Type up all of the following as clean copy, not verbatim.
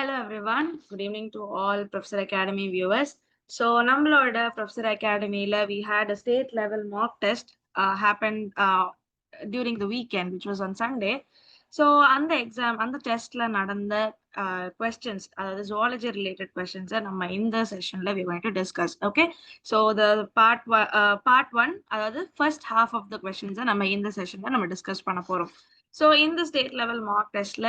Hello everyone. Good evening to all Professor Academy viewers. So, நம்மளோட Professor Academyல we had a state level mock test happened during the weekend, which was on Sunday. So, அந்த testல நடந்த questions, அதாவது zoology related questions நம்ம இந்த sessionல we going to discuss. Okay. So, the part one, அதாவது first half of the questions நம்ம இந்த sessionல நம்ம discuss பண்ண போறோம். ஸோ இந்த ஸ்டேட் லெவல் மார்க் டெஸ்ட்ல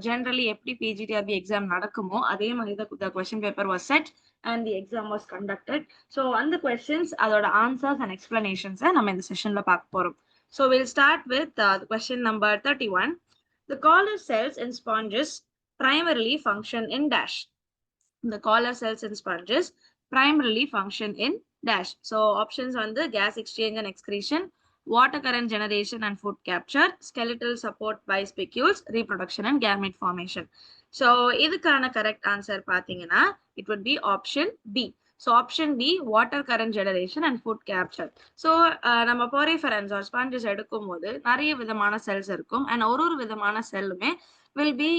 ஜென்ரலி எப்படி பிஜிடிஆர்பி எக்ஸாம் நடக்குமோ அதே மாதிரி தான் question paper was set and the exam was conducted. So அந்த கொஸ்டின்ஸ் அதோட ஆன்சர்ஸ் அண்ட் எக்ஸ்பிளனேஷன்ஸை நம்ம இந்த செஷன்ல பார்க்க போறோம். So will start with question number 31. The collar cells in sponges primarily function in dash. The collar cells in sponges primarily function in dash. So options வந்து gas exchange and excretion, water current generation and food capture, skeletal support by spicules, reproduction and gamete formation. So இதுக்கான correct answer பாத்தீங்கன்னா it would be option B. So option B, water current generation and food capture. So நம்ம porifera or sponges எடுக்கும் போது நிறைய விதமான cells இருக்கும் and ஒரு விதமான செல்லுமே will be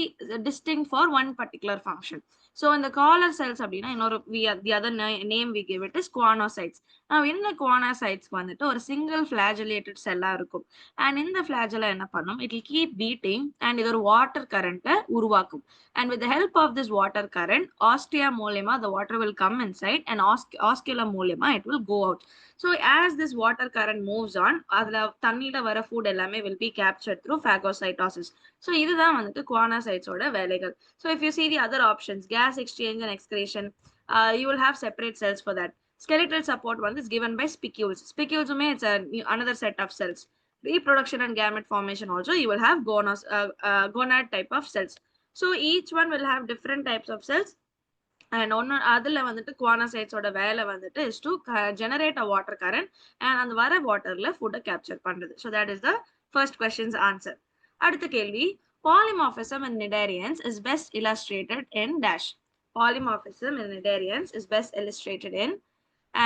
distinct for one particular function. So in the collar cells அப்படின்னா இன்னொரு the other name we give it is guanocytes. Now இந்த guanocytes வந்துட்டு ஒரு single flagellated cell-ஆ இருக்கும். And இந்த flagella என்ன பண்ணும்? It will keep beating and இது ஒரு water current உருவாக்கும். And with the help of this water current, ostia mollema, the water will come inside and osculum mollema, it will go out. So as this water current moves on, அதுல தண்ணியில வர food எல்லாமே will be captured through phagocytosis. So இதுதான் வந்துட்டு guanocytes ஓட வேலைகள். So if you see the other options, gas exchange and excretion, you will have separate cells for that. Skeletal support one is given by spicules. Spicules it's another set of cells. Reproduction and gamete formation also, you will have gonad type of cells. So each one will have different types of cells. And ஒன்னு அதுல வந்துட்டு குவானோசைட்ஸோட வேலை வந்துட்டு is to generate a water current and அந்த வர வாட்டர்ல ஃபுட்டை capture பண்றது. So that is the first question's answer. அடுத்த கேள்வி, polymorphism in cnidarians is best illustrated in dash. Polymorphism in cnidarians is best illustrated in,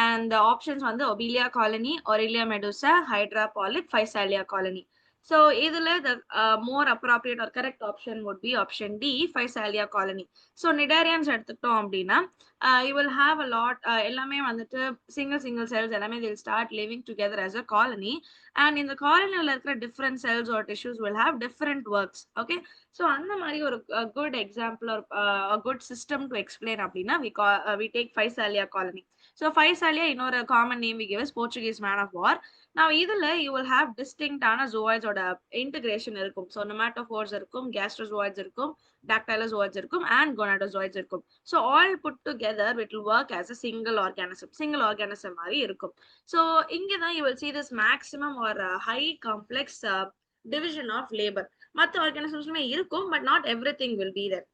and the options வந்து Obelia colony, Aurelia medusa, Hydra polyp, Physalia colony. So இதுல the more appropriate or correct option would be option D, Physalia colony. So cnidarians எடுத்துட்டோம் அப்படின்னா you will have a lot எல்லாமே வந்துட்டு single cells எல்லாமே they'll start living together as a colony, and in the colonyல இருக்கிற different cells or tissues will have different works. Okay, so அந்த மாதிரி ஒரு good example or a good system to explain அப்படின்னா we take Physalia colony. So Physalia இன்னொரு common name we give is Portuguese man of war. Now இதுல you will have distinct ஆன zooids ஓட integration இருக்கும். So nematophores இருக்கும், gastrozoids இருக்கும், dactylozoids இருக்கும் and gonadozoids இருக்கும். So all put together it will work as a single organism மாதிரி இருக்கும். So இங்கதான் you will see this maximum or high complex division of labor. மற்ற organismsமே இருக்கும், but not everything will be there.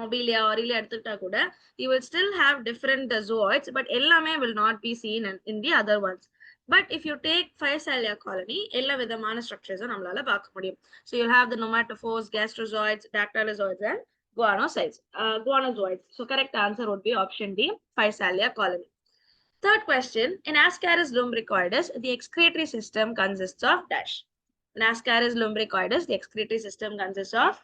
Obelia, Aurelia எடுத்துக்கிட்டா கூட you will still have different zooids, but எல்லாமே will not be seen in the other ones. But if you take Physalia colony, எல்லா விதமான structures நம்மளால பார்க்க முடியும். So you'll have the nematophores, gastrozoids, dactylozoids and guanozoids. So correct answer would be option D, Physalia colony. Third question, in Ascaris lumbricoides, the excretory system consists of dash. In Ascaris lumbricoides, the excretory system consists of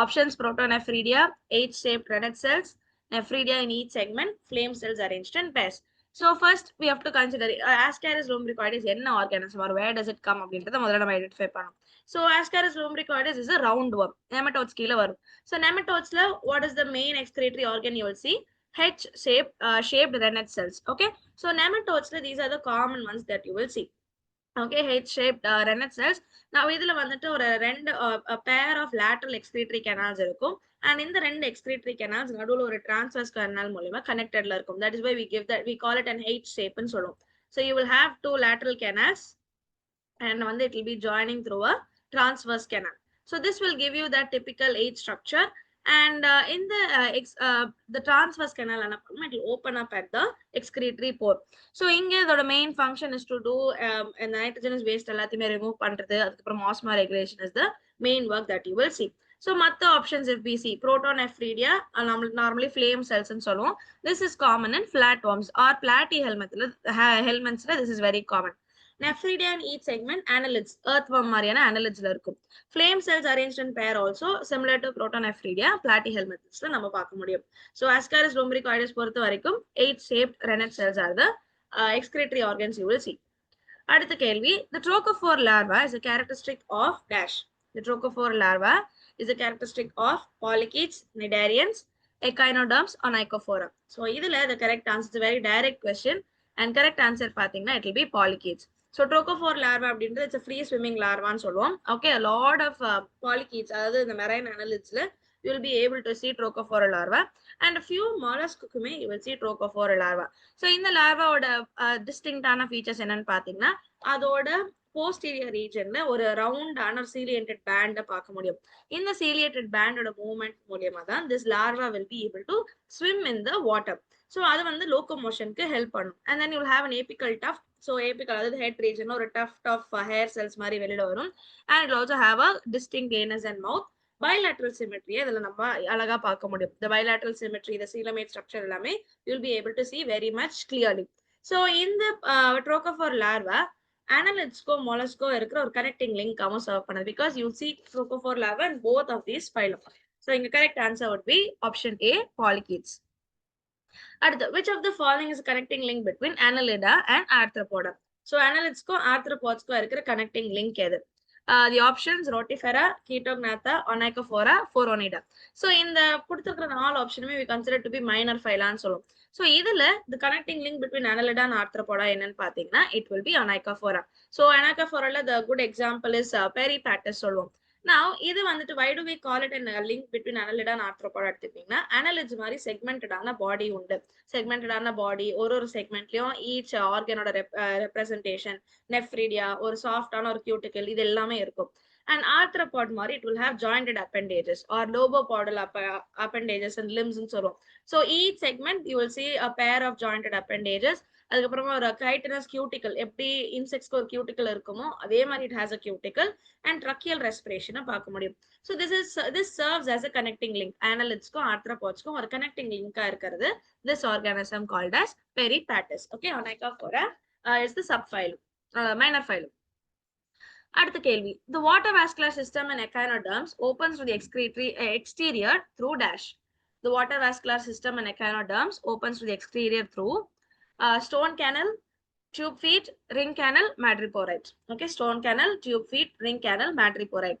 options protonephridia, H-shaped rennet cells, nephridia in each segment, flame cells arranged in pairs. So first we have to consider Ascaris lumbricoides என்ன organism or where does it come அப்படின்றத முதல்ல நம்ம identify பண்ணணும். So Ascaris lumbricoides is a round worm. Nematodes கீழ வரும். So nematodesல what is the main excretory organ you will see? H-shaped rennet cells. Okay, so nematodesல these are the common ones that you will see. Okay, H-shaped rennet cells. Now இதுல வந்துட்டு ஒரு ரெண்டு pair of lateral excretory canals இருக்கும், and இந்த ரெண்டு excretory canals நடுவுல ஒரு transverse canal மூலமா connectedல இருக்கும். That is why we call it an H shape ன்னு சொல்லுவோம். So you will have two lateral canals and வந்து it will be joining through a transverse canal. So this will give you that typical H structure, and in the transverse canal it will open up at the excretory pore. So இங்க இதோட main function is to do nitrogenous waste எல்லாத்தையுமே remove பண்றது, அதுக்கப்புறம் osmo regulation is the main work that you will see. So மத்த options if we see protonephridia, normally flame cells ன்னு சொல்லுவோம். This is common in flatworms or platyhelminths. This is very common. Nephridia in each segment annelids, earthworm மாதிரியான annelidsல இருக்கும். Flame cells arranged in pair also similar to Protonephridia, platyhelminthisல நம்ம பார்க்க முடியும். So Ascaris lumbricoides பொறுத்த வரைக்கும் 8 shaped rennet cells are the excretory organs you will see. அடுத்த கேள்வி, the trochophore larva is a characteristic of dash. The trochophore larva is a characteristic of polychaetes, cnidarians, echinoderms or Nicophora. So இதுல the correct answer is a very direct question and correct answer பாத்தீங்கன்னா it will be polychaetes. So trochophore larva அப்படின்றது it's a free swimming larvaன்னு சொல்லுவோம். Okay, a lot of polychaetes, அதாவது இந்த marine annelidsல you will be able to see trochophore larva and a few molluskuமே you will see trochophore larva. So இந்த larvaவோட distinctஆன features என்னன்னு பாத்தீங்கன்னா அதோட posterior regionல ஒரு ரவுண்டான ciliated band பார்க்க முடியும். இந்த ciliated bandோட movement மூலமா தான் this larva will be able to swim in the water. So அது வந்து locomotionக்கு help பண்ணும். And then you will have an apical tuft. So apical அதாவது head region ஒரு tuft of hair cells மாதிரி வெளியில வரும். And it will also have a distinct anus and mouth. Bilateral symmetry இதுல நம்ம அழகா பார்க்க முடியும். The bilateral symmetry, the coelomate structure எல்லாமே you will be able to see very much clearly. So in the trochophore larva, annelidsco mollusco இருக்கிற ஒரு connecting link ஆவும் serve பண்ணுது because you see trochophore larva in both of these phylum. So the correct answer would be option A, polychaetes. அடுத்து, which of the following is a connecting link between annelida and arthropoda? So annelidsco arthropodsco இருக்கிற connecting link எது? The options rotifera, Chaetognatha, Onychophora, Phoronida. So இந்த கொடுத்திருக்கிற நாலு ஆப்ஷனுமே we consider to be minor phylaன்னு சொல்லுவோம். So இதுல the connecting link between annelida and arthropoda என்னன்னு பாத்தீங்கன்னா it will be Onychophora. So Onychophora the good example is Peripatus சொல்லுவோம். Now இது வந்துட்டு why do we call it a link between annelida and arthropoda எடுத்துக்கிட்டீங்கன்னா annelids மாதிரி segmented ஆன பாடி உண்டு. segmented ஆன பாடி ஒரு segmentலயும் each organோட representation, nephridia, ஒரு soft ஆன ஒரு cuticle இது எல்லாமே இருக்கும். And arthropod மாதிரி it will have jointed appendages or lobopodal appendages and limbs ன்னு சொல்லுவோம். So each segment you will see a pair of jointed appendages. அதுக்கப்புறமா ஒரு chitinous cuticle, எப்படி insectsக்கு ஒரு cuticle இருக்குமோ அதே மாதிரி it has a cuticle and tracheal respiration பார்க்க முடியும். So this serves as a connecting link. Annelidsக்கும் arthropodsக்கும் ஒரு connecting link இருக்கிறது this organism called as Peripatus. Okay, Onychophora is the subphylum, minor phylum. அடுத்த கேள்வி, the water vascular system in echinoderms opens to the excretory exterior through dash. The water vascular system in echinoderms opens to the exterior through stone canal, tube feet, ring canal, madreporoid. Okay, stone canal, tube feet, ring canal, madreporoid.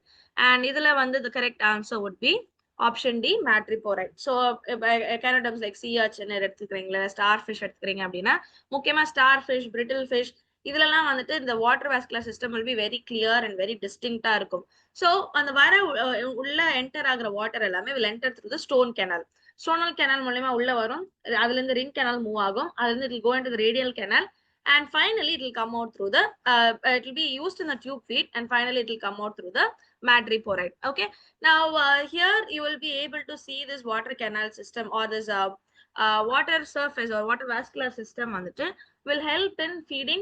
And இதுல வந்து the correct answer would be option D, madreporoid. So echinoderms like sea urchin எடுத்துக்கிறீங்களா, starfish எடுத்துக்கிறீங்க அப்படின்னா முக்கியமா starfish, brittle fish இதுலலாம் வந்துட்டு இந்த water vascular system will be very clear and very distinctா இருக்கும். So அந்த வர உள்ள என்டர் ஆகுற வாட்டர் எல்லாமே will enter through the stone canal. Stonal canal மூலமா உள்ள வரும், அதுல இருந்து ring canal மூவ் ஆகும், அதுல இருந்து it will go into the radial canal and finally it will come out through the it will be used in the tube feet and finally it will come out through the madreporoid. Okay, now here you will be able to see this water canal system or this water surface or water vascular system வந்துட்டு will help in feeding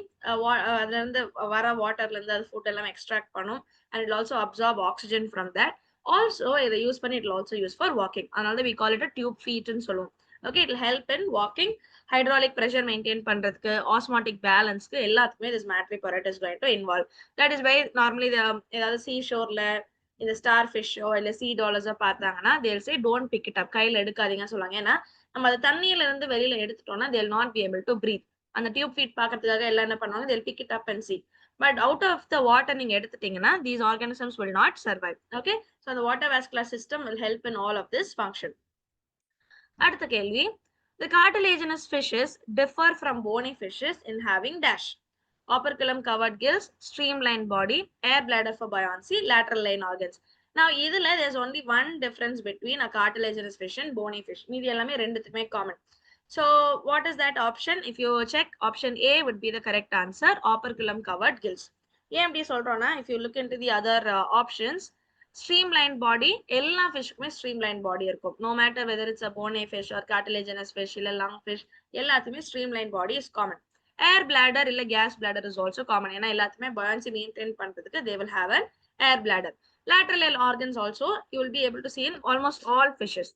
அதுல இருந்து வர வாட்டர்ல இருந்து அது food எல்லாம் extract பண்ணும் and it will also absorb oxygen from that. Also இதை யூஸ் பண்ணி it will also use for walking. அதனால we call it a tube feet ன்னு சொல்லுவோம். Okay, it will help in walking, hydraulic pressure maintain பண்றதுக்கு, osmotic balanceக்கு எல்லாத்துக்குமே this madreporoid is going to involve. That is why normally ஏதாவது sea shoreல இந்த star ஃபிஷ்ஷோ இல்ல சீ டாலர்ஸோ பார்த்தாங்கன்னா they'll say don't pick it up, கையில எடுக்காதீங்க சொல்லுவாங்க. ஏன்னா நம்ம அதை தண்ணியில இருந்து வெளியில எடுத்துட்டோம்னா they'll not be able to breathe. அந்த டியூப் ஃபீட் பார்க்கறதுக்காக எல்லாம் என்ன பண்ணுவாங்க, they'll pick it up and see. But out of the water நீங்க எடுத்துட்டீங்கன்னா these organisms will not survive. Okay, so the water vascular system will help in all of this function. அடுத்த கேள்வி, the cartilaginous fishes differ from bony fishes in having dash. Operculum covered gills, streamlined body, air bladder for buoyancy, lateral line organs. Now இதுல there's only one difference between a cartilaginous fish and bony fish. மீதி எல்லாமே ரெண்டுத்துக்குமே common. So what is that option? If you check, option A would be the correct answer, operculum covered gills. ஏன் அப்படி சொல்றோம்னா if you look into the other options, streamlined body எல்லா ஃபிஷ்க்குமே streamlined body இருக்கும். No matter whether it's a bony fish or cartilaginous fish இல்ல lung fish, எல்லாத்துக்குமே streamlined body is common. Air bladder இல்ல gas bladder is also common. ஏன்னா எல்லாத்துக்குமே buoyancy maintain பண்றதுக்கு they will have an air bladder. Lateral organs also you will be able to see in almost all fishes.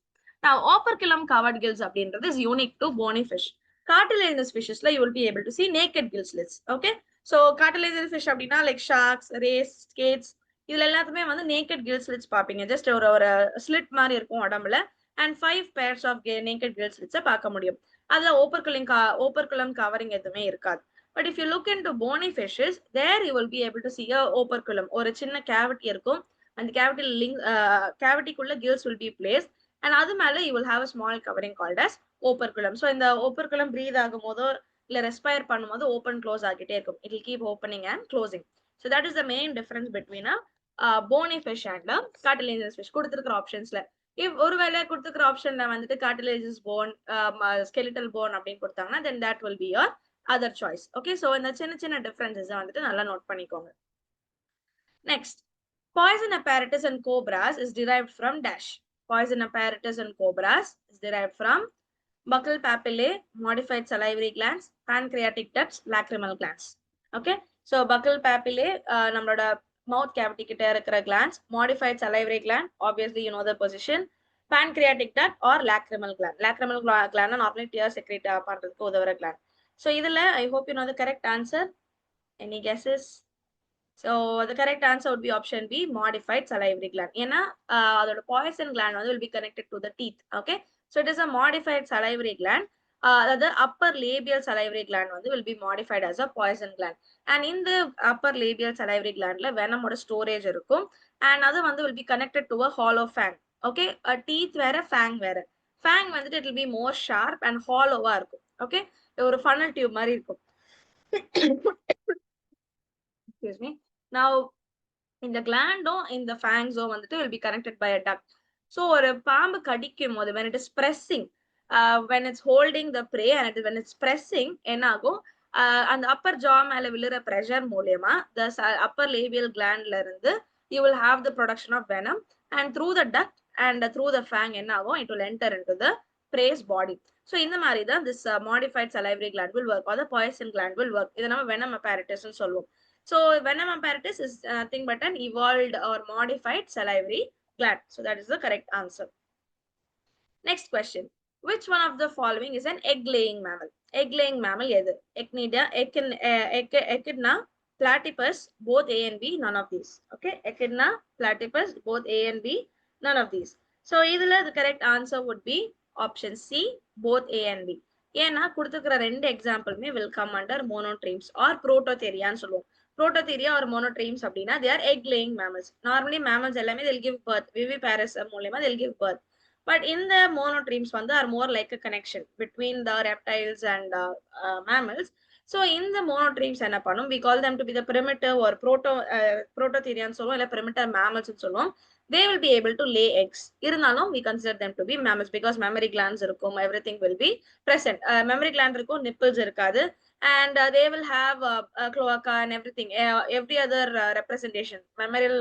Now operculum covered gills அப்படின்றது is unique to bony fish. Cartilaginous fishes you will be able to see naked gill slits. Okay, so cartilaginous fish அப்படின்னா like sharks, rays, skates, இதுல எல்லாத்துமே வந்து naked gill slits பார்ப்பீங்க. Just ஒரு ஒரு slit மாதிரி இருக்கும் உடம்புல. And 5 pairs of naked gill ஸ்லிட்ஸை பார்க்க முடியும். அதுல ஓப்பர்குலம் கவரிங் எதுவுமே இருக்காது. But if you look in to bony fishes, there you will be able to see a operculum. ஒரு சின்ன கேவிட்டி இருக்கும். அந்த கேவிட்டிக்குள்ள gills will be place. And அது மேல you will have a small covering called as operculum. So இந்த operculum breath ஆகும் போதோ இல்ல ரெஸ்பயர் பண்ணும்போது ஓப்பன் க்ளோஸ் ஆகிட்டே இருக்கும். It will keep opening and closing. So that is the main difference between bony fish and cartilaginous fish கொடுத்துருக்கிற ஆப்ஷன்ஸ்ல. ஒருவேளை கொடுத்துருக்கிற ஆப்ஷன்ல வந்துட்டு கார்டிலேஜியஸ் போன், ஸ்கெலிட்டல் போன் அப்படின்னு கொடுத்தாங்கன்னா then that will be your other choice. Okay, so இந்த சின்ன சின்ன டிஃபரன்சஸ் வந்துட்டு நல்லா நோட் பண்ணிக்கோங்க. Next, poison apparatus and cobras is derived from dash. Poison apparatus and cobras is derived from buccal papillae, modified salivary glands, pancreatic ducts, lacrimal glands. Okay, so buccal papillae நம்மளோட mouth cavity கிட்ட இருக்கிற glands, modified salivary gland, obviously you know the position, pancreatic duct or lacrimal gland. Lacrimal gland normally tear secrete பண்றதுக்கு உதவுற gland. So இதுல I hope you know the correct answer. Any guesses? So the correct answer would be option B, modified salivary gland. ஏன்னா அதோட poison gland வந்து will be connected to the teeth. Okay, so it is a modified salivary gland. The upper labial salivary gland வந்து will be modified as a poison gland. And in the upper labial salivary glandல venom ஓட storage இருக்கும். And அது வந்து will be connected to a hollow fang. Okay, a teeth வேற fang வேற. Fang வந்துட்டு it will be more sharp and hollow-ஆ இருக்கும். Okay, ஒரு funnel tube மாதிரி இருக்கும். Excuse me. Now இந்த கிளாண்டும் இந்த ஃபேங்ஸோ வந்துட்டு will be connected by a duct. So ஒரு பாம்பு கடிக்கும் போது when it is pressing, when it's holding the prey and when it's pressing என்ன ஆகும், அந்த upper jaw மேல விழுற pressure மூலியமா the upper labial glandல இருந்து you will have the production of venom, and through the duct and through the fang என்ன ஆகும், it will enter into the prey's body. So இந்த மாதிரி தான் this modified salivary gland will work or the poison gland will work. இதை நம்ம venom apparatus ன்னு சொல்லுவோம். So venom apparatus is nothing but an evolved or modified salivary gland. So that is the correct answer. Next question. Which one of the following is an egg-laying mammal? Egg-laying mammal எது? Echidna, platypus, both A and B, none of these. Okay, Echidna, platypus, both A and B, none of these. So இதுல the correct answer would be option C, both A and B. ஏன்னா கொடுத்துக்கிற ரெண்டு எக்ஸாம்பிளுமே will come under monotremes or prototheriaன்னு சொல்லுவோம். Prototheria or monotremes அப்படின்னா they are egg laying mammals. Normally mammals எல்லாமே they'll give birth, viviparous மூலமா they'll give birth. But in the monotremes வந்து are more like a connection between the reptiles and mammals. So in the monotremes என்ன பண்ணும், we call them to be the primitive or prototherians சொல்லுவோம், இல்ல primitive mammals சொல்லுவோம். They will be able to lay eggs. இருந்தாலும் we consider them to be mammals because mammary glands இருக்கும், everything will be present. Mammary gland இருக்கும், nipples இருக்காது. And they will have cloaca and everything, every other representation, mammalian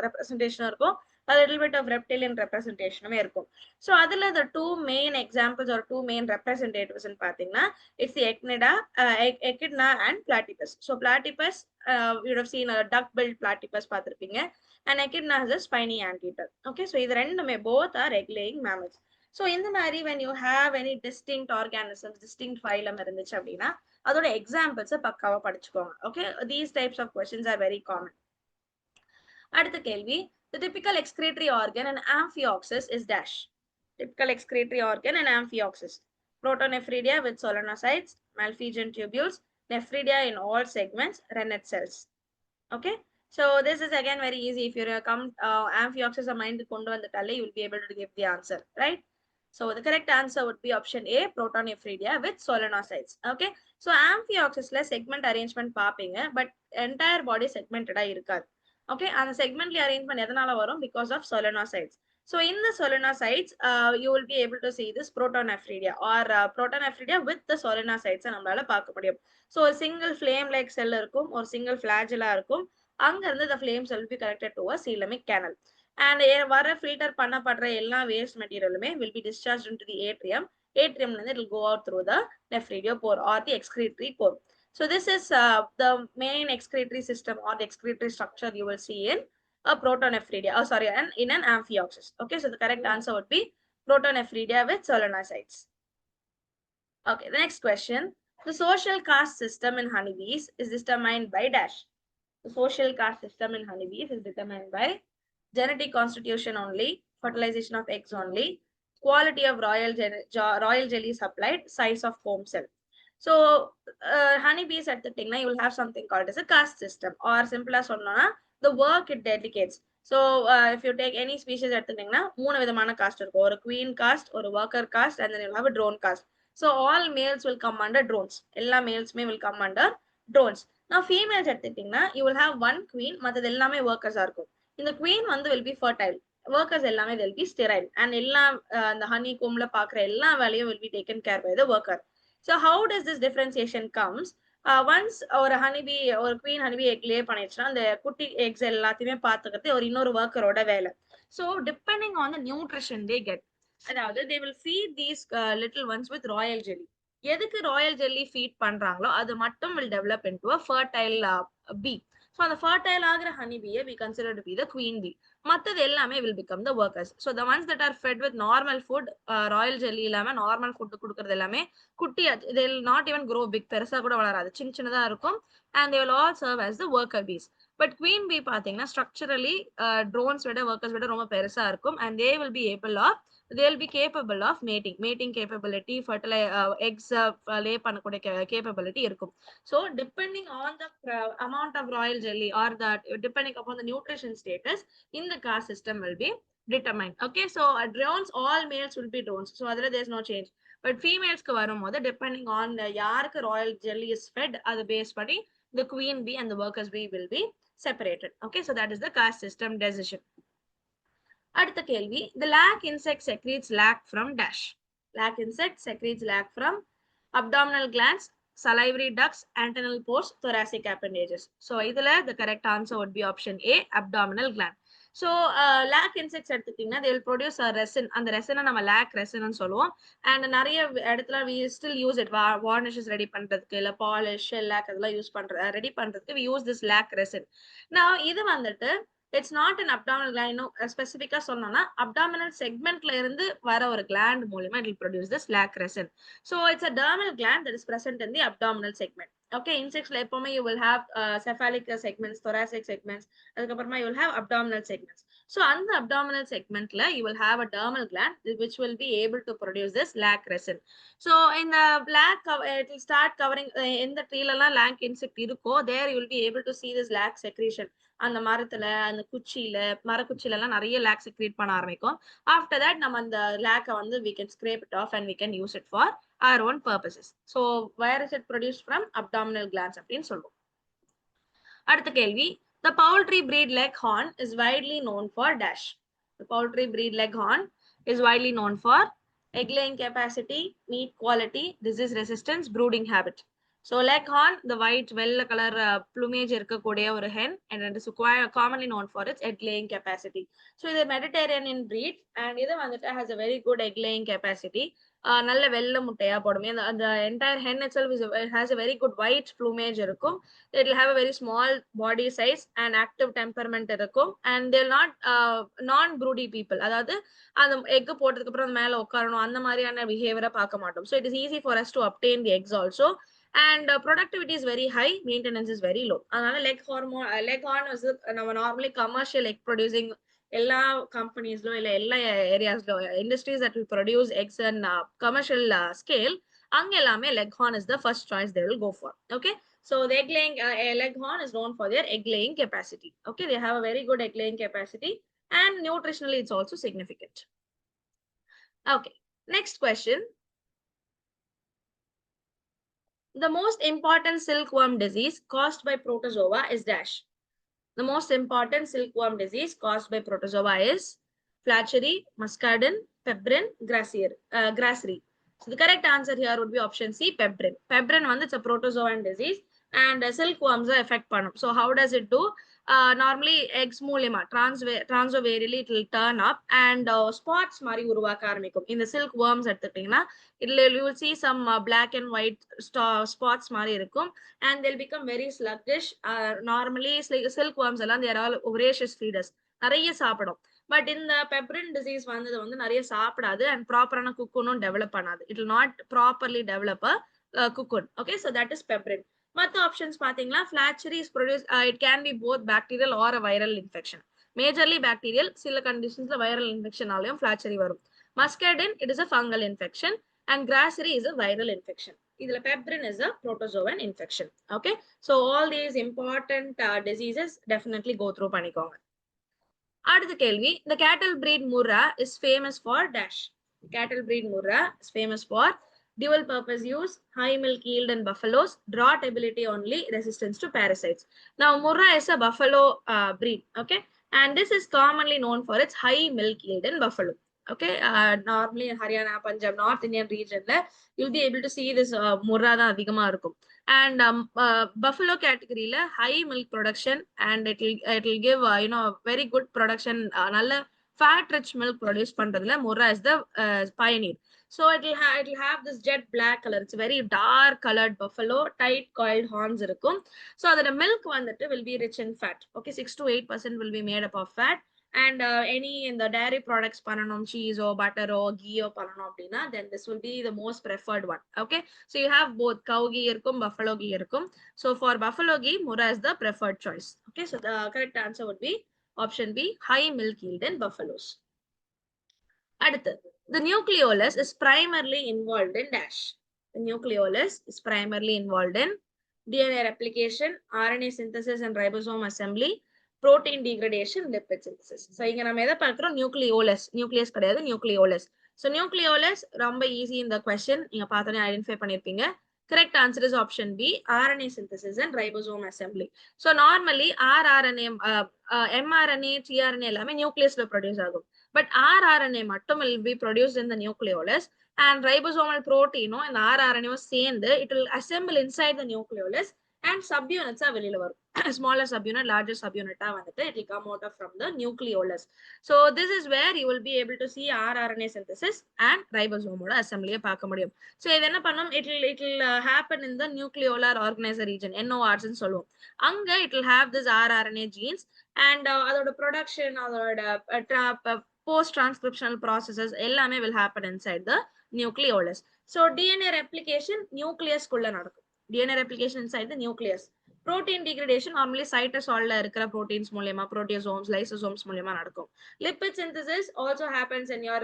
representation இருக்கும், a little bit of reptilian representation இருக்கும். So அதுல the two main examples or two main representatives ன்னு பாத்தீங்கன்னா it's the echidna and platypus. So platypus, you would have seen a duck-billed platypus பார்த்திருப்பீங்க, and echidna has a spiny anteater. Okay, so இது ரெண்டுமே both are egg-laying mammals. So இந்த மாதிரி when you have any distinct organisms, distinct phylum இருந்துச்சு அப்படின்னா அதோட எக்ஸாம்பிள்ஸை பக்காவா படிச்சுக்கோங்க. Okay, these types of questions are very common. அடுத்த கேள்வி, the typical excretory organ in Amphioxus is dash. Typical excretory organ in Amphioxus: Protonephridia with solenocytes, Malpighian tubules, nephridia in all segments, rennet cells. Okay, so this is again very easy. If you come Amphioxus mind kondu vandatalle, you will be able to give the answer, right? So the correct answer would be option A, Protonephridia with solenocytes. Okay, so Amphioxusல segment arrangement பாப்பீங்க, but entire body segmented இருக்காது. Okay, அந்த segmently arrangement எதனால வரும்? Because of solenocytes. So in the solenocytes, you will be able to see this Protonephridia or Protonephridia with the solenocytes நம்மளால பார்க்க முடியும். So a single flame like cell இருக்கும், ஒரு single flagella இருக்கும், அங்க இருந்து the flames will be connected to a coelomic canal. And வர filter பண்ணப்படுற எல்லா waste materialuமே will be discharged into the atrium. Atrium it will go out through the nephridio pore or the excretory pore. So this is the main excretory system or the excretory structure you will see in a Protonephridia, in an Amphioxus. Okay, so the correct answer would be Protonephridia with solenocytes. Okay, the next question. The social caste system in honeybees is determined by dash. The social caste system in honeybees is determined by genetic constitution only, fertilization of eggs only, quality of royal jelly supplied, size of comb cell. So honeybees at the thing, you will have something called as a caste system, or simple as the work it dedicates. So if you take any species at the thing, மூணு விதமான caste இருக்கும். ஒரு queen caste, ஒரு worker caste, and then you'll have a drone caste. So all males will come under drones. எல்லா males will come under drones. Now females எடுத்துட்டீங்கன்னா you will have one queen, மற்றது எல்லாமே workers இருக்கும். இந்த queen will be fertile. Workers எல்லாமே will be sterile. And எல்லா அந்த honey combல பார்க்குற எல்லா வேலையும் will be taken care by the worker. So how does this differentiation comes? Once ஒரு honeybee ஒரு queen honeybee egg lay பண்ணிடுச்சுன்னா அந்த குட்டி eggs எல்லாத்தையுமே பார்த்துக்கிறது ஒரு இன்னொரு workerோட வேலை. So depending on the nutrition they get, அதாவது they will feed these little ones with royal jelly. எதுக்கு ராயல் ஜெல்லி ஃபீட் பண்றாங்களோ அது மட்டும் will develop into a fertile bee. So அந்த fertile ஆகிற honey bee we consider to be the queen bee. மத்தது எல்லாமே will become the workers. So the ones that are fed with normal food, Royal jelly இல்லாம normal food கொடுக்கறது எல்லாமே குட்டி, they will not even grow big, பெருசா கூட வளராது, சின்ன சின்னதா இருக்கும். And they will all serve as the worker bees. But queen bee பாத்தீங்கன்னா structurally drones விட workers விட ரொம்ப பெருசா இருக்கும். And they'll be capable of mating capability, fertilize eggs lay பண்ணக்கூடிய capability இருக்கும். So depending on the amount of royal jelly, or that depending upon the nutrition status in the caste system will be determined. Okay, so drones, all males will be drones, so அதுல there's no change. But females க்கு வரும்போது depending on யாருக்கு royal jelly is fed, அது base பண்ணி the queen bee and the workers bee will be separated. Okay, so that is the caste system decision. அடுத்த கேள்வி, the lac insect secretes lac from dash. Lac insect secretes lac from abdominal glands, salivary ducts, antennal pores, thoracic appendages. So இதுல the correct answer would be option A, abdominal gland. So lac insects எடுத்துட்டீங்கன்னா they will produce a resin. அந்த ரெசினை நம்ம lac resin ன்னு சொல்லுவோம். And நிறைய இடத்துல we still use it, varnishes ready பண்றதுக்கு, இல்ல polish, shellac அதெல்லாம் யூஸ் பண்ற ரெடி பண்றதுக்கு we use this lac resin. Now இது வந்துட்டு it's not an abdominal gland, specific abdominal segment la irundhu vara or gland mooliyama it will produce this lac resin. So it's a dermal gland that is present in the abdominal segment. Okay, insects la epovume you will have cephalic segments, thoracic segments, adukapparama you will have abdominal segments. So on the abdominal segment la you will have a dermal gland which will be able to produce this lac resin. So in the lac it will start covering in the tree la lac insect irukko, there you will be able to see this lac secretion. அந்த மரத்துல அந்த குச்சியில மரக்குச்சியில எல்லாம் நிறைய lock secrete பண்ண ஆரம்பிக்கும். After that நம்ம அந்த லாக்கை we can scrape it off and we can use it for our own purposes. So where is it produced from? Abdominal glands அப்படின்னு சொல்லுவோம். அடுத்த கேள்வி, the poultry breed leghorn is widely known for dash. The poultry breed leghorn is widely known for egg laying capacity, meat quality, disease resistance, brooding habit. So leghorn, the white வெள்ளை colour plumage இருக்கக்கூடிய ஒரு hen, and it is commonly known for its egg laying capacity. So இது Mediterranean breed, and இது வந்துட்டு has a very good egg laying capacity. நல்ல வெள்ளை முட்டையா போடும். அந்த entire hen itself has a very good white plumage இருக்கும். It will have a very small body size and active temperament இருக்கும். And they will not non broody people, அதாவது அந்த egg போட்டதுக்கு அப்புறம் மேல உட்காரணும் அந்த மாதிரியான பிஹேவியரை பார்க்க மாட்டோம். So it is easy for us to obtain the eggs also. And productivity is very high, maintenance is very low. அதனால leghorn is நம்ம normally commercial egg producing எல்லா கம்பெனிஸ்லோ இல்ல எல்லா ஏரியாஸ்லோ industries that will produce eggs and commercial scale, அங்க எல்லாமே leghorn is the first choice they will go for. Okay, so the egg laying leghorn is known for their egg laying capacity. Okay, they have a very good egg laying capacity, and nutritionally it's also significant. Okay, next question. The most important silkworm disease caused by protozoa is dash. The most important silkworm disease caused by protozoa is Flachery, Muscardine, Pebrin, Grassery. So the correct answer here would be option C, Pebrin. Pebrin it's a protozoan disease, and silkworms are affect panum. So how does it do? Normally eggs மூலமா transovarially it will turn up, and spots மாதிரி உருவாக்க ஆரம்பிக்கும். இந்த silk worms எடுத்துட்டீங்கன்னா you will see some black and white spots மாதிரி இருக்கும், and they'll become very sluggish. Normally silk worms எல்லாம் they are all voracious feeders, நிறைய சாப்பிடும். பட் இந்த பெப்ரின் டிசீஸ் வந்தது நிறைய சாப்பிடாது, அண்ட் ப்ராப்பரான குக்குனும் டெவலப் பண்ணாது. It will not properly develop a cocoon. Okay, so that is pepperin. மற்ற ஆப்ஷன்ஸ் பாத்தீங்கன்னா flatulence is produced, it can be both bacterial or a viral infection. Majorly bacterial, சில கண்டிஷன்ஸ்ல viral infection ஆலயும் flatulence வரும். Muscardine, it is a fungal infection, and Grassery is a viral infection. இதுல pepperin is a protozoan infection. Okay, so all these important diseases definitely go through பண்ணிக்கோங்க. அடுத்த கேள்வி, the cattle breed Murrah is famous for dash. Cattle breed Murrah is famous for dual purpose use, high milk yield in buffaloes, drought ability only, resistance to parasites. Now Murrah is a buffalo breed, okay, and this is commonly known for its high milk yield in buffalo. Okay, normally in Haryana, Punjab, North Indian region, you'll be able to see this Murrah da adhigama irukum. And buffalo category la high milk production, and it will give very good production, nalla fat rich milk produce பண்றதுல Murrah is the pioneer. So it will have this jet black color. It's a very dark colored buffalo, tight coiled horns irukum. So the milk vandittu will be rich in fat. Okay, 6 to 8% will be made up of fat. And any in the dairy products pananum, cheese or butter or ghee or pananum appadina, then this will be the most preferred one. Okay, so you have both cow ghee irukum, buffalo ghee irukum. So for buffalo ghee, Murrah is the preferred choice. Okay, so the correct answer would be option B, high milk yield in buffaloes. அடுத்து, the nucleolus is primarily involved in dash. The nucleolus is primarily involved in DNA replication, RNA synthesis and ribosome assembly, protein degradation, lipid synthesis. So இங்க நம்ம எதை பார்க்கிறோம்? nucleolus. nucleus கிடையாது, nucleolus. So nucleolus ரொம்ப easy in the question. நீங்க பார்த்தோன்னே identify பண்ணிருப்பீங்க. Correct answer is option B, RNA synthesis and ribosome assembly. So normally rRNA, mRNA, tRNA எல்லாமே nucleusல produce ஆகும். But rRNA மட்டும் will be produced in the nucleolus, and ribosomal protein and rRNA சேர்ந்து it will assemble inside the nucleolus, and subunits வெளியில வரும். Smaller subunit, larger subunit வந்துட்டு it will come out of from the nucleolus. So this is where you will be able to see rRNA synthesis and ribosomal assembly பார்க்க முடியும். So இது என்ன பண்ணும்? It will happen in the nucleolar organizer region, NORs ன்னு சொல்லுவோம். அங்க it will have this rRNA genes, and அதோட production, அதோட post-transcriptional processes எல்லாமே will happen inside the nucleolus. So DNA replication nucleus குள்ள நடக்கும். DNA replication inside the nucleus. Protein degradation normally cytosolல இருக்கிற proteins மூலமா, proteasomes, lysosomes மூலமா நடக்கும். Lipid synthesis also happens in your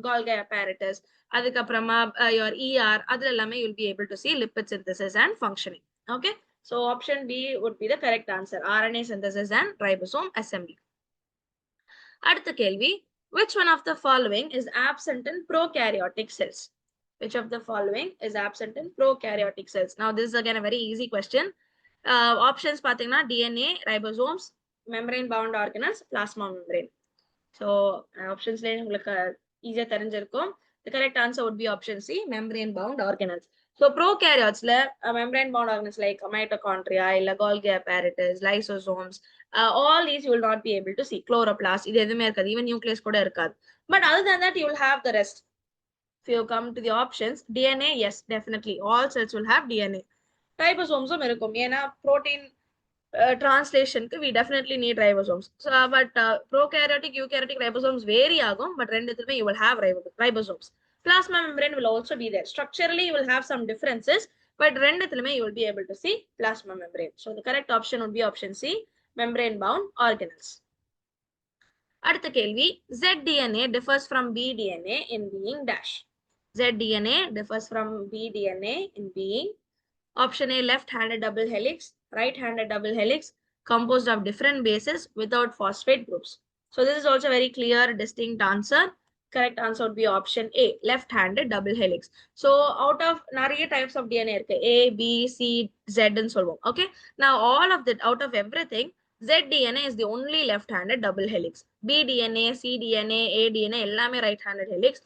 Golgi apparatus. அதுக்கப்புறமா your ER, அதுல எல்லாமே you'll be able to see lipid synthesis and functioning. Okay, so option B would be the correct answer, RNA synthesis and ribosome assembly. அடுத்த கேள்வி, which one of the following is absent in prokaryotic cells? Which of the following is absent in prokaryotic cells? Now this is again a very easy question. Options பாத்தீங்கன்னா DNA, ribosomes, membrane bound organelles, plasma membrane. So optionsல உங்களுக்கு ஈஸியா தெரிஞ்சிருக்கும். The correct answer would be option C, membrane bound organelles. So prokaryotes membrane bound organelles like mitochondria, Golgi apparatus, lysosomes, all these you will not be able to see. Chloroplast, இது எதுவுமே இருக்காது, even nucleus கூட இருக்காது. But other than that, you will have the rest. If you come to the options, DNA, yes, definitely all cells will have DNA. Ribosomes இருக்கும், ஏன்னா protein translation we definitely need ribosomes. So but prokaryotic, eukaryotic ribosomes vary ஆகும், but ரெண்டுத்துலயுமே you will have ribosomes. Plasma membrane will also be there. Structurally you will have some differences, but ரெண்டுத்துலயுமே you will be able to see plasma membrane. So the correct option would be option C, membrane bound organelles. அடுத்த கேள்வி, zDNA differs from bDNA in being dash. zDNA differs from bDNA in being option A, left-handed double helix, right-handed double helix, composed of different bases without phosphate groups. So this is also very clear, distinct answer. Correct answer would be option A, left-handed double helix. So out of நிறைய types of DNA இருக்கு, A, B, C, Z ன்னு சொல்லுவோம். Okay, now all of that, out of everything, zDNA is the only left-handed double helix. bDNA, cDNA, aDNA எல்லாமே right-handed helix.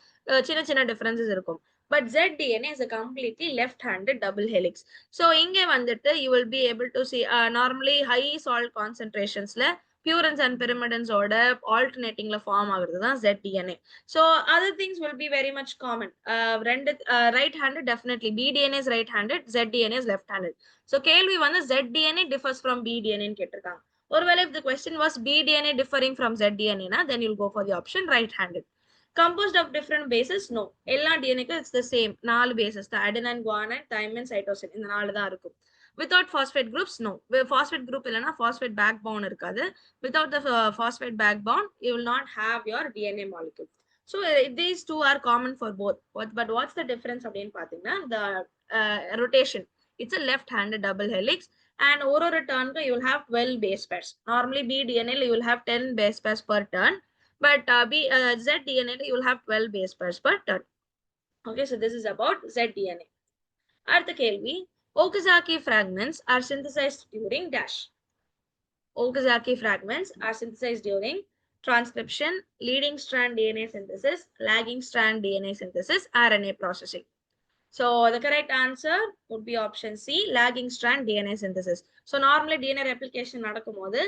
சின்ன சின்ன differences இருக்கும். But zDNA is a completely left-handed double helix. So இங்கே வந்துட்டு you will be able to see normally high salt concentrationsல purines and pyrimidines ஓட alternatingல form ஆகுறது தான் zDNA. So other things will be very much common. Right-handed definitely, bDNA is right-handed, zDNA is left-handed. So கேள்வி வந்து zDNA differs from bDNA ன்னு கேட்டிருக்காங்க. ஒருவேளை if the question was bDNA differing from zDNA, then you'll go for the option right-handed. Composed of different bases? No. எல்லா டிஎன்ஏக்கு it's the same. 4 bases. The adenine, guanine, thymine, cytosine. இந்த 4 தான் இருக்கும். Without phosphate groups? No. Phosphate group இல்லைன்னா phosphate backbone இருக்காது. Without the phosphate backbone, you will not have your DNA molecule. So these two are common for both. But what's the difference அப்படின்னு பார்த்தீங்கன்னா the rotation. It's a left-handed double helix. And ஒரு turn you will have 12 base pairs. Normally bDNA you will have 10 base pairs per turn, but zDNA you will have 12 base pairs per turn. Okay, so this is about zDNA. அடுத்த கேள்வி, Okazaki fragments are synthesized during dash. Okazaki fragments are synthesized during transcription, leading strand DNA synthesis, lagging strand DNA synthesis, RNA processing. So the correct answer would be option C, lagging strand DNA synthesis. So normally DNA replication நடக்கும்போது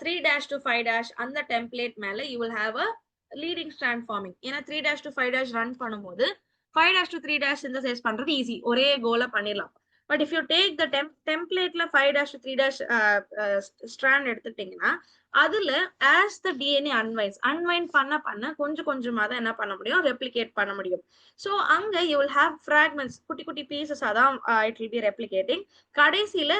3' to 5' அந்த template மேல you will have a leading strand forming. ஏன்னா 3' to 5' run பண்ணும்போது 5' to 3' synthesize பண்றது easy. ஒரே கோல பண்ணிடலாம். But if you take the templateல 5' to 3' strand எடுத்துட்டீங்கன்னா அதுல as the DNA unwind பண்ண கொஞ்சம் கொஞ்சமா தான் என்ன பண்ண முடியும், replicate பண்ண முடியும். So அங்க you will have fragments, குட்டி குட்டி pieces அதான் it will be replicating. கடைசியில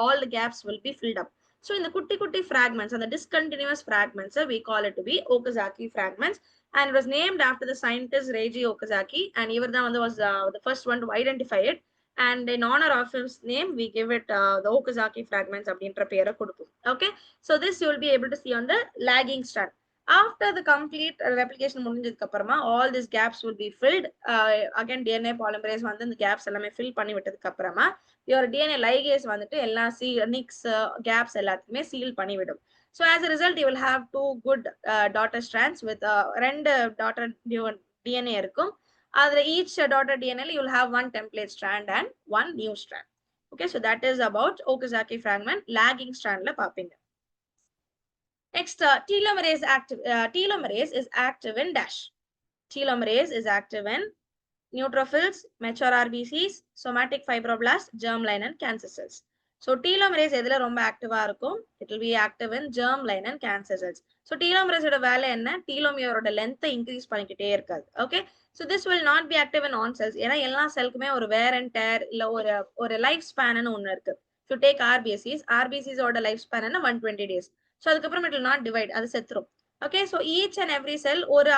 all the gaps will be filled up. So இந்த குட்டி குட்டி fragments, அந்த discontinuous fragments, we call it to be Okazaki fragments, and it was named after the scientist Reiji Okazaki, and இவர் தான் வந்து was the first one to identify it, and in honor of his name we give it the Okazaki fragments அப்படின்ற பேரை கொடுப்போம். Okay, so this you will be able to see on the lagging strand. After the complete replication முடிஞ்சதுக்கு அப்புறமா all these gaps will be filled. Again DNA polymerase வந்து இந்த gaps எல்லாமே fill பண்ணி விட்டதுக்கு அப்புறமா your DNA ligase வந்துட்டு எல்லா nicks gaps எல்லாத்தையுமே seal பண்ணி விடும். So as a result you will have two good daughter strands with ரெண்டு daughter DNA இருக்கும். அதுல each daughter DNA you will have one template strand and one new strand. Okay, so that is about Okazaki fragment. Lagging strandல பாப்பீங்க. Next, telomerase is active in dash. Telomerase is active in neutrophils, mature RBCs, somatic fibroblasts, germline and cancer cells. So telomerase எதுல ரொம்ப ஆக்டிவா இருக்கும்? It will be active in germline and cancer cells. So telomerase ஓட வேலை என்ன? telomere ஓட length increase பண்ணிக்கிட்டே இருக்காது. Okay, so this will not be active in on cells. ஏன்னா எல்லா செல்க்குமே ஒரு wear and tear இல்ல ஒரு லைஃப் ஸ்பேன் ஒன்னு இருக்கு. If you take RBCs ஓட லைஃப் ஸ்பேன் 120 days. So அதுக்கப்புறம் it will not divide, அது செத்துரும். Okay, so each and every cell ஒரு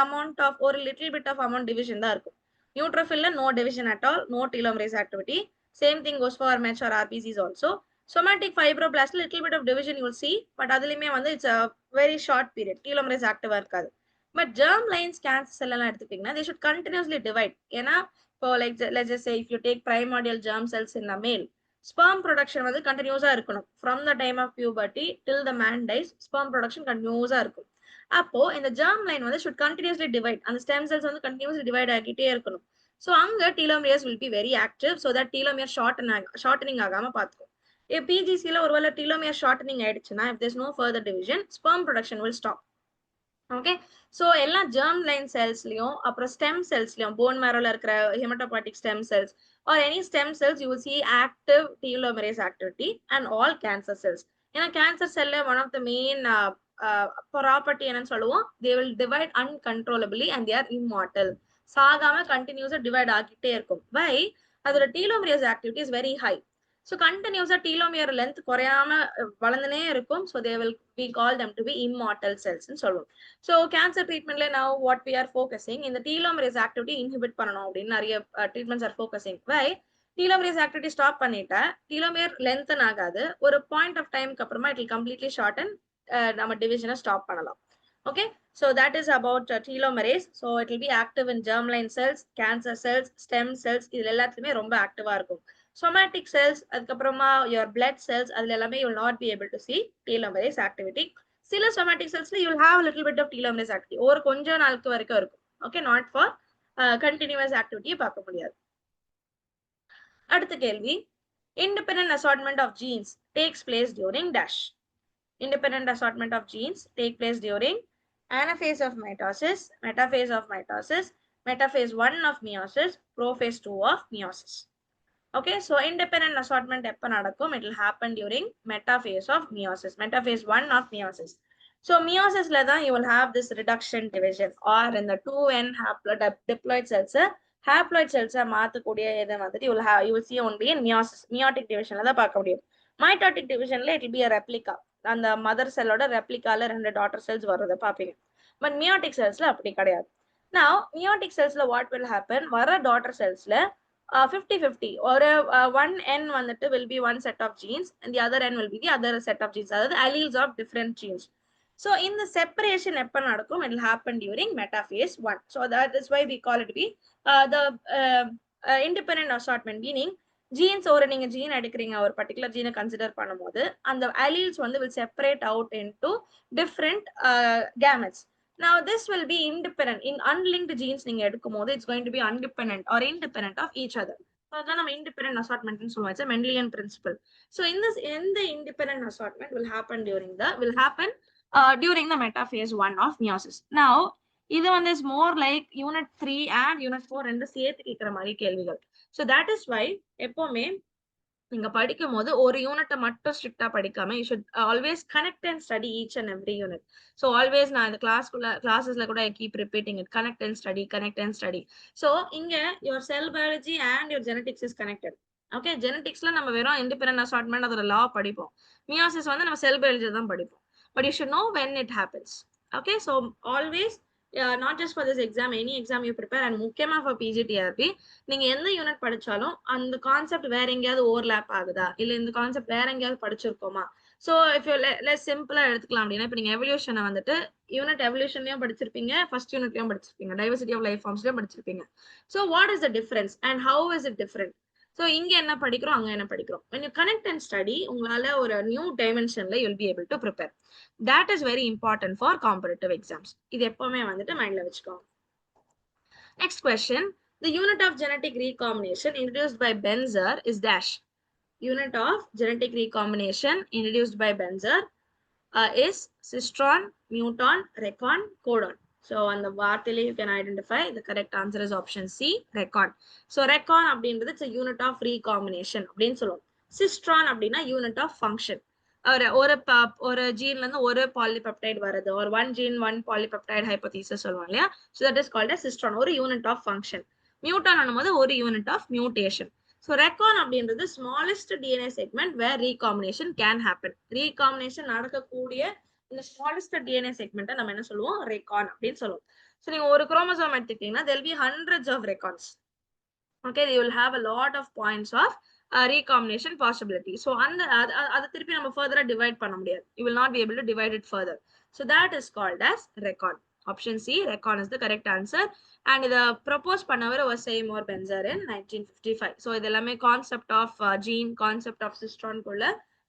little bit of amount division தான் இருக்கும். Neutrophil no division at all, no telomerase activity. Same thing goes for mature RBCs also. Somatic fibroblast little bit of division you will see, but அதுலயுமே வந்து it's a very short period. Telomerase active இருக்காது. But germline cancer cell எல்லாம் எடுத்துக்கிட்டீங்கன்னா they should continuously divide. ஏன்னா இப்போ like let's just say if you take primordial germ cells in a male, sperm production வந்து கண்டினியூஸா இருக்கணும். From the time of puberty till the man dies, sperm production கண்டினியூஸா இருக்கும். அப்போ இந்த germ line வந்து should continuously divide. அந்த stem cells வந்து continuously divide ஆகிட்டே இருக்கணும். So அங்க telomerase will be very active so that telomere shortening ஆகாம பாத்துக்கும். PGCல ஒருவேளை telomere shortening ஆயிடுச்சுன்னா if there's no further division, sperm production will stop. Okay, so எல்லா germ line cellsலயும் அப்புறம் stem cellsலயும் bone marrowல இருக்கிற hematopoietic stem cells or any stem cells you will see active telomerase activity and all cancer cells. ஏன்னா cancer cell one of the main property என்னன்னு சொல்லுவோம், they will divide uncontrollably and they are immortal. Sagama continuously divide ஆகிட்டே இருக்கும். Why? அதோட telomerase activity is very high. So continuously telomere length குறையாம வளர்ந்துனே இருக்கும். So we call them to be immortal cells ன்னு சொல்லுவோம். So cancer treatmentல now what we are focusing in the telomerase activity inhibit பண்ணணும் அப்படின்னு நிறைய treatments are focusing. Why? telomerase activity stop பண்ணிட்டா telomere lengthen ஆகாது. ஒரு point of time க்கு அப்புறமா it will completely shorten, நம்ம division stop பண்ணலாம். Okay, so that is about telomerase. So it will be active in germline cells, cancer cells, stem cells, இதுல எல்லாத்துலயுமே ரொம்ப ஆக்டிவா இருக்கும். Somatic cells, அதுக்கப்புறமா your blood cells, அதுல எல்லாமே you will not be able to see telomerase activity. சில somatic cells you will have a little bit of telomerase activity. ஒரு கொஞ்ச நாளுக்கு வரைக்கும் இருக்கும். Okay, not for continuous activity பார்க்க முடியாது. அடுத்த கேள்வி, independent assortment of genes takes place during dash. Independent assortment of genes take place during anaphase of mitosis, metaphase of mitosis, metaphase 1 of meiosis, prophase 2 of meiosis. Okay, so independent assortment எப்ப நடக்கும்? It will happen during metaphase of meiosis, metaphase 1 of meiosis. So meiosis la you will have this reduction division, or in the 2n diploid cells haploid cells மாத்தக்கூடிய இதை வந்துட்டு you will see only in meiosis, meiotic division தான் பார்க்க முடியும். Mitotic division it will be a replica, அந்த mother cell ஓட replicaல ரெண்டு daughter cells வரத பாப்பீங்க. But meiotic cells அப்படி கிடையாது. Now meiotic cells what will happen, வர daughter cells 50-50 or one n வந்துட்டு will be one set of genes and the other n will be the other set of genes, அதாவது alleles of different genes. So in the separation எப்ப நடக்கும், it will happen during metaphase 1. So that is why we call it be the independent assortment, meaning genes ஒரு நீங்க gene எடுக்கிறீங்க, ஒரு particular gene consider பண்ணும்போது அந்த alleles வந்து will separate out into different gametes. Now this will be independent in unlinked genes நீங்க எடுக்கும்போது it's going to be independent or independent of each other. So அதான் நம்ம independent assortment ன்னு சொல்லுவோம். It's a Mendelian principle. So in the independent assortment will happen during the metaphase 1 of meiosis. Now இது வந்து is more like unit 3 and unit 4 ரெண்டு சேர்த்து கேட்கிற மாதிரி கேள்விகள். So that is why எப்பவுமே நீங்க படிக்கும் போது ஒரு யூனிட்டை மட்டும் ஸ்ட்ரிக்டா படிக்காம you should always connect and study each and every unit. So always நான் இந்த கிளாஸஸ்ல கூட I keep repeating it, connect and study. So இங்க your cell biology and your genetics is connected. Okay, geneticsல நம்ம வெறும் independent assortment அதோட law படிப்போம். meiosis வந்து நம்ம cell biology தான் படிப்போம். But you should know when it happens. Okay, so always not just for this exam, any exam you prepare, and முக்கியமா for PGTRB நீங்க எந்த யூனிட் படிச்சாலும் அந்த கான்செப்ட் வேற எங்கேயாவது ஓவர்லாப் ஆகுதா, இல்ல இந்த கான்செப்ட் வேற எங்கேயாவது படிச்சிருக்கோமா. சோ இஃப் யூ லெஸ் சிம்பிளா எடுத்துக்கலாம் அப்படின்னா, இப்ப நீங்க எவல்யூஷனை வந்துட்டு யூனிட் எவல்யூஷன்லயும் படிச்சிருப்பீங்க, ஃபர்ஸ்ட் யூனிட்லயும் படிச்சிருப்பீங்க, டைவர்சிட்டி ஆஃப் லைஃப் ஃபார்ம்ஸ்லயும் படிச்சிருப்பீங்க. So what is the difference and how is it different. So இங்க என்ன படிக்கிறோம், அங்க என்ன படிக்கிறோம். when you connect and study உங்களால ஒரு new டைமென்ஷன்ல you'll be able to prepare. That is very important for competitive exams. இது எப்பவுமே வந்துட்டு மைண்ட்ல வச்சுக்கோங்க. Next question. The unit of genetic recombination introduced by Benzer is dash. Unit of genetic recombination introduced by Benzer is cistron, muton, recon, codon. So on the வார்த்தையில you can identify the correct answer is option C, recon. So recon அப்படின்றது it's a unit of recombination அப்படின்னு சொல்லுவோம். Cistron அப்படின்னா unit of function. ஒரு ஜீன்ல இருந்து ஒரு polypeptide வருது, ஒரு one gene one polypeptide hypothesis சொல்லுவாங்க இல்லையா. So that is called as cistron, ஒரு யூனிட் ஆஃப் ஃபங்க்ஷன். மியூட்டான் ஆனும்போது ஒரு unit of mutation. So recon அப்படின்றது smallest DNA segment where recombination can happen. recombination நடக்கக்கூடிய இந்த smallest DNA segment நம்ம என்ன சொல்லுவோம், recon அப்படின்னு சொல்லுவோம். So நீங்க ஒரு குரோமோசோம் எடுத்துக்கிட்டீங்கன்னா there will be hundreds of recons. Okay, you will have a lot of points of recombination possibility. So அது திருப்பி நம்ம further divide பண்ண முடியாது. You will not be able to divide it further. So that is called as recon. Option C, recon is the correct answer. And the proposed பண்ணவர் was Seymour Benzer in 1955. So இது எல்லாமே concept of gene, concept of cistron குள்ள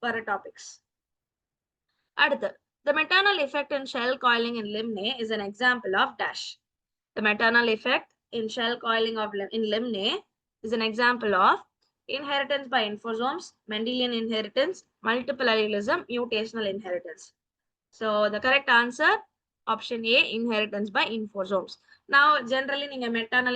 வர topics. அடுத்து, the maternal effect in shell coiling in limnae is an example of dash. The maternal effect in shell coiling in limnae is an example of inheritance by infosomes, Mendelian inheritance, multiple allelism, mutational inheritance. So the correct answer, option A, inheritance by infosomes. Now generally நீங்க maternal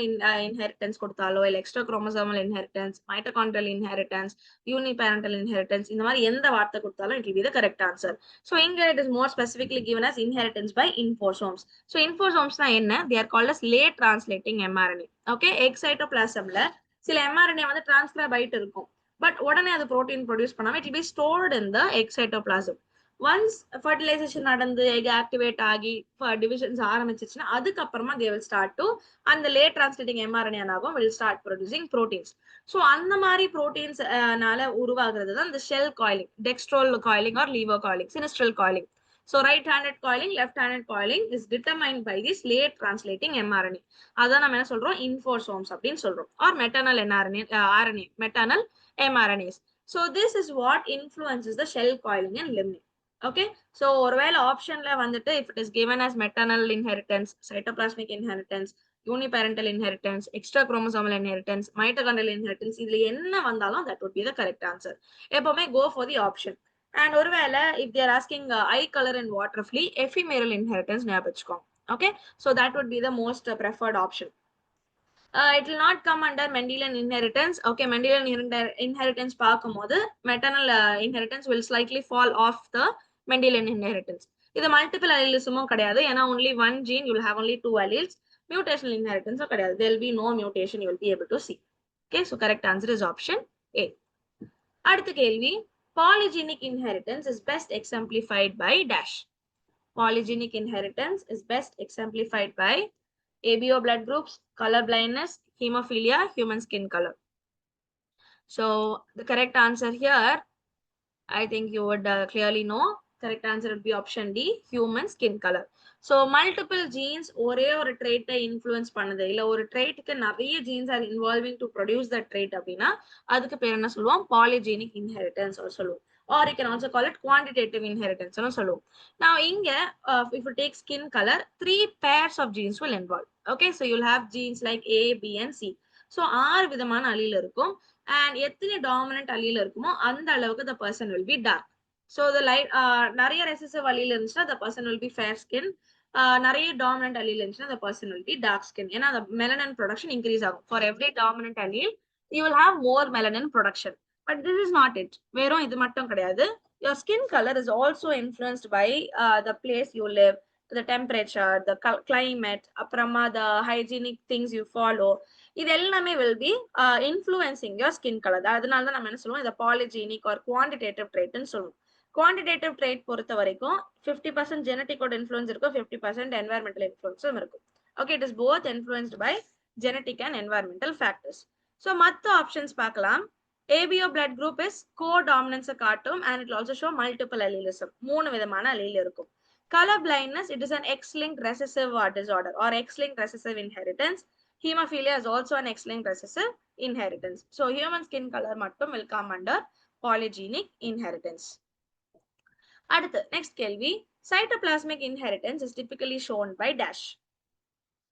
inheritance கொடுத்தாலோ இல்ல extra chromosomal inheritance, mitochondrial inheritance, uniparental inheritance, இந்த மாதிரி எந்த வார்த்தை கொடுத்தாலும் it will be the correct answer. So இங்க it is more specifically given as inheritance by infosomes. So infosomes na என்ன, they are called as late translating mRNA. Okay, egg cytoplasmல சில mRNA வந்து transcribe ஆயிட்டு இருக்கும், பட் உடனே அது protein produce பண்ணாம it will be stored in the egg cytoplasm. Once fertilization நடந்து egg activate ஆகி divisions ஆரம்பிச்சிச்சுன்னா அதுக்கப்புறமா they will start to, and the late translating mRNA ஆகும் will start producing proteins. So அந்த மாதிரி proteins நால உருவாகிறது தான் the shell coiling, dextrol coiling or levo coiling, sinistral coiling. So right-handed coiling, left-handed coiling is determined by this late translating mRNA. அதான் நம்ம என்ன சொல்றோம், infosomes அப்படின்னு சொல்றோம், or maternal RNA, maternal mRNAs. So this is what influences the shell coiling in limnae. Okay, so ஒருவேளை ஆப்ஷன்ல வந்துட்டு if it is given as maternal inheritance, cytoplasmic inheritance, uniparental inheritance, extra chromosomal inheritance, mitochondrial inheritance, இதுல என்ன வந்தாலும் that would be the correct answer. எப்பவுமே go for the option. And ஒருவேளை if they are asking eye color and water flea, ephemeral inheritance ஞாபகம் வச்சுக்கோங்க. Okay, so that would be the most preferred option. It will not come under Mendelian inheritance. Okay, Mendelian inheritance பார்க்கும்போது maternal inheritance will slightly fall off the Mendelian inheritance. இது multiple allelism கிடையாது. ஏன்னா only one gene you will have only two alleles. Mutational inheritance கிடையாது. There will be no mutation you will be able to see. Okay, so correct answer is option A. அடுத்த கேள்வி, polygenic inheritance is best exemplified by dash. Polygenic inheritance is best exemplified by ABO blood groups, color blindness, hemophilia, human skin color. So the correct answer here, I think you would clearly know. Correct answer would be option D, human skin color. So multiple genes ஒரே ஒரு trait influence பண்ணுது, இல்ல ஒரு trait-க்கு நிறைய genes are involving to produce that trait அப்படின்னா அதுக்கு பேர் என்ன சொல்லுவோம்? Polygenic inheritance சொல்லுவோம். Or you can also call it quantitative inheritance னு சொல்லுவோம். Now இங்க if you take skin color, 3 pairs of genes will involve. Okay, so you'll have genes like A, B and C. So 6 விதமான allele இருக்கும். And எத்தனை dominant allele இருக்குமோ அந்த அளவுக்கு the person will be dark. So the light நிறைய recessive allele இருந்துச்சுன்னா the person will be fair skin. நிறைய dominant allele இருந்துச்சுன்னா the person will be dark skin. ஏன்னா the melanin production increase ஆகும். For every dominant allele you will have more melanin production. But this is not it. வெறும் இது மட்டும் கிடையாது. Your skin color is also influenced by the place you live, the temperature, the climate, அப்புறமா the hygienic things you follow. இது எல்லாமே will be influencing your skin color. அதனால தான் நம்ம என்ன சொல்லுவோம், இதை polygenic or quantitative trait ன்னு சொல்லுவோம். Quantitative trait பொறுத்த வரைக்கும் 50% genetic influence இருக்கும், 50% environmental influence இருக்கும். Okay, it is both influenced by genetic and environmental factors. So மற்ற options பார்க்கலாம். ABO blood group is co-dominance காட்டும் and it will also show multiple allelism. 3 விதமான allele இருக்கும். Color blindness, it is an X-linked recessive disorder or X-linked recessive inheritance. Hemophilia is also an X-linked recessive inheritance. So human skin color மட்டும் will come under polygenic inheritance. அடுத்து next கேள்வி, cytoplasmic inheritance is typically shown by dash.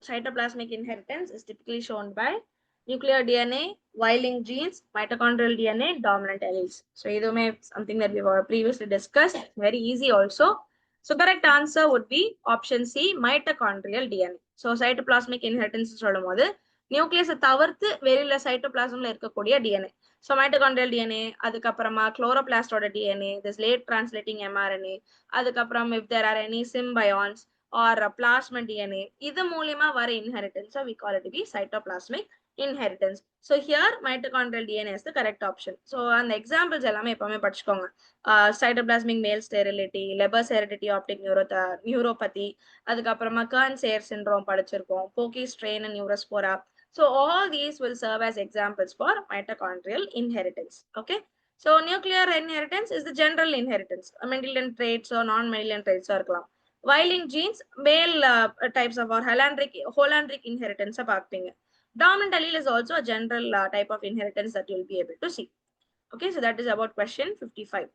Cytoplasmic inheritance is typically shown by nuclear DNA, Y-linked genes, mitochondrial DNA, dominant alleles. So இதுவுமே something that we have previously discussed, very easy also. So correct answer would be option C, mitochondrial DNA. So cytoplasmic inheritance சொல்லும்போது நியூக்ளியஸை தவிர்த்து வெளியில சைட்டோபிளாசம்ல இருக்கக்கூடிய DNA. So mitochondrial DNA, அதுக்கப்புறமா chloroplastோட DNA, this late translating mRNA, அதுக்கப்புறம் if there are any symbions or plasmid DNA, இது மூலியமா வர inheritance, so we call it to be cytoplasmic inheritance. So here mitochondrial DNA is the correct option. So அந்த examples எல்லாமே எப்பவுமே படிச்சுக்கோங்க. Cytoplasmic male sterility, Leber's hereditary optic neuropathy, அதுக்கப்புறமா Kearns-Sayre syndrome படிச்சிருக்கோம், Pocki strain and neurospora. So all these will serve as examples for mitochondrial inheritance. Okay, so nuclear inheritance is the general inheritance. Mendelian traits or non-Mendelian traits இருக்கலாம். Y-linked genes, male types of or holandric inheritance பார்ப்பீங்க. Dominant allele is also a general type of inheritance that you will be able to see. Okay, so that is about question 55.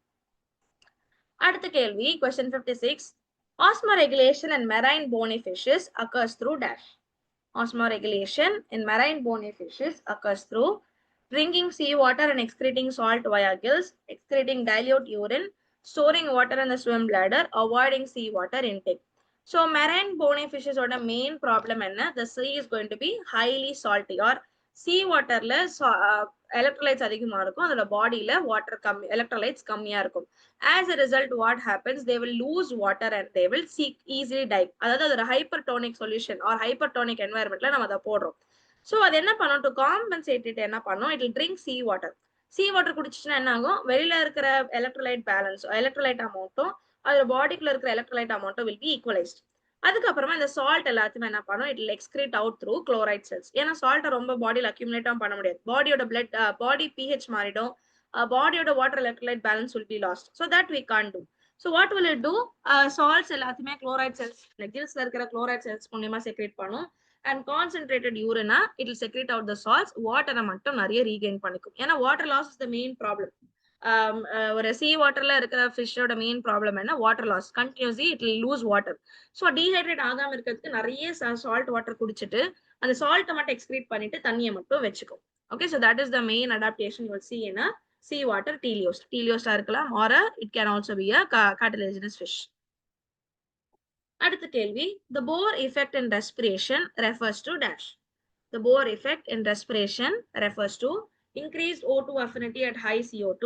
அடுத்த கேள்வி, question 56. Osmoregulation in marine bony fishes occurs through dash. Osmoregulation in marine bony fishes occurs through drinking seawater and excreting salt via gills, excreting dilute urine, storing water in the swim bladder, avoiding seawater intake. So marine bony fishes oda main problem enna, the sea is going to be highly salty or sea waterல electrolytes அதிகமா இருக்கும், அதோட பாடியில water கம்மி, electrolytes கம்மியா இருக்கும். As a result, what happens, they will lose water and they will seek easily die. அதாவது அது ஒரு hypertonic solution or hypertonic environmentல நம்ம அதை போடுறோம். So அது என்ன பண்ணும், to compensate it என்ன பண்ணும், it will drink sea water. sea water குடிச்சுன்னா என்ன ஆகும், வெளியில இருக்கிற electrolyte balance, electrolyte amount அதோட பாடிக்குள்ள இருக்கிற electrolyte amount will be equalized. அதுக்கப்புறமா இந்த சால்ட் எல்லாத்தையுமே என்ன பண்ணும், it will excrete out through chloride cells. ஏன்னா சால்ட்டை ரொம்ப பாடியில் அக்யூமுலேட் பண்ண முடியாது, பாடியோட பிளட் பாடி pH மாறிடும், பாடியோட water electrolyte balance will be lost. So that we can't do. So what will it do, salts எல்லாத்தையுமே chloride cells, gillsல இருக்கிற chloride cells மூலமா செக்ரேட் பண்ணும். And concentrated urine, it will secrete out the salts, water மட்டும் நிறைய regain பண்ணிக்கும். ஏன்னா water loss is the main problem. ஒரு sea waterல இருக்கிற ஃபிஷ்ஷோட மெயின் ப்ராப்ளம் என்ன, water loss, continuously it will lose water. So dehydrate ஆகாம இருக்கிறதுக்கு நிறைய சால்ட் வாட்டர் குடிச்சிட்டு அந்த சால்ட்டை மட்டும் எக்ஸ்கிரீட் பண்ணிட்டு தண்ணியை மட்டும் வச்சுக்கும். Okay, so that is the main adaptation you will see in a sea water teleost இருக்கலாம், or it can also be a cartilaginous fish. அடுத்த கேள்வி, the Bohr effect in respiration refers to dash. The Bohr effect in respiration refers to increased O2 affinity at high CO2,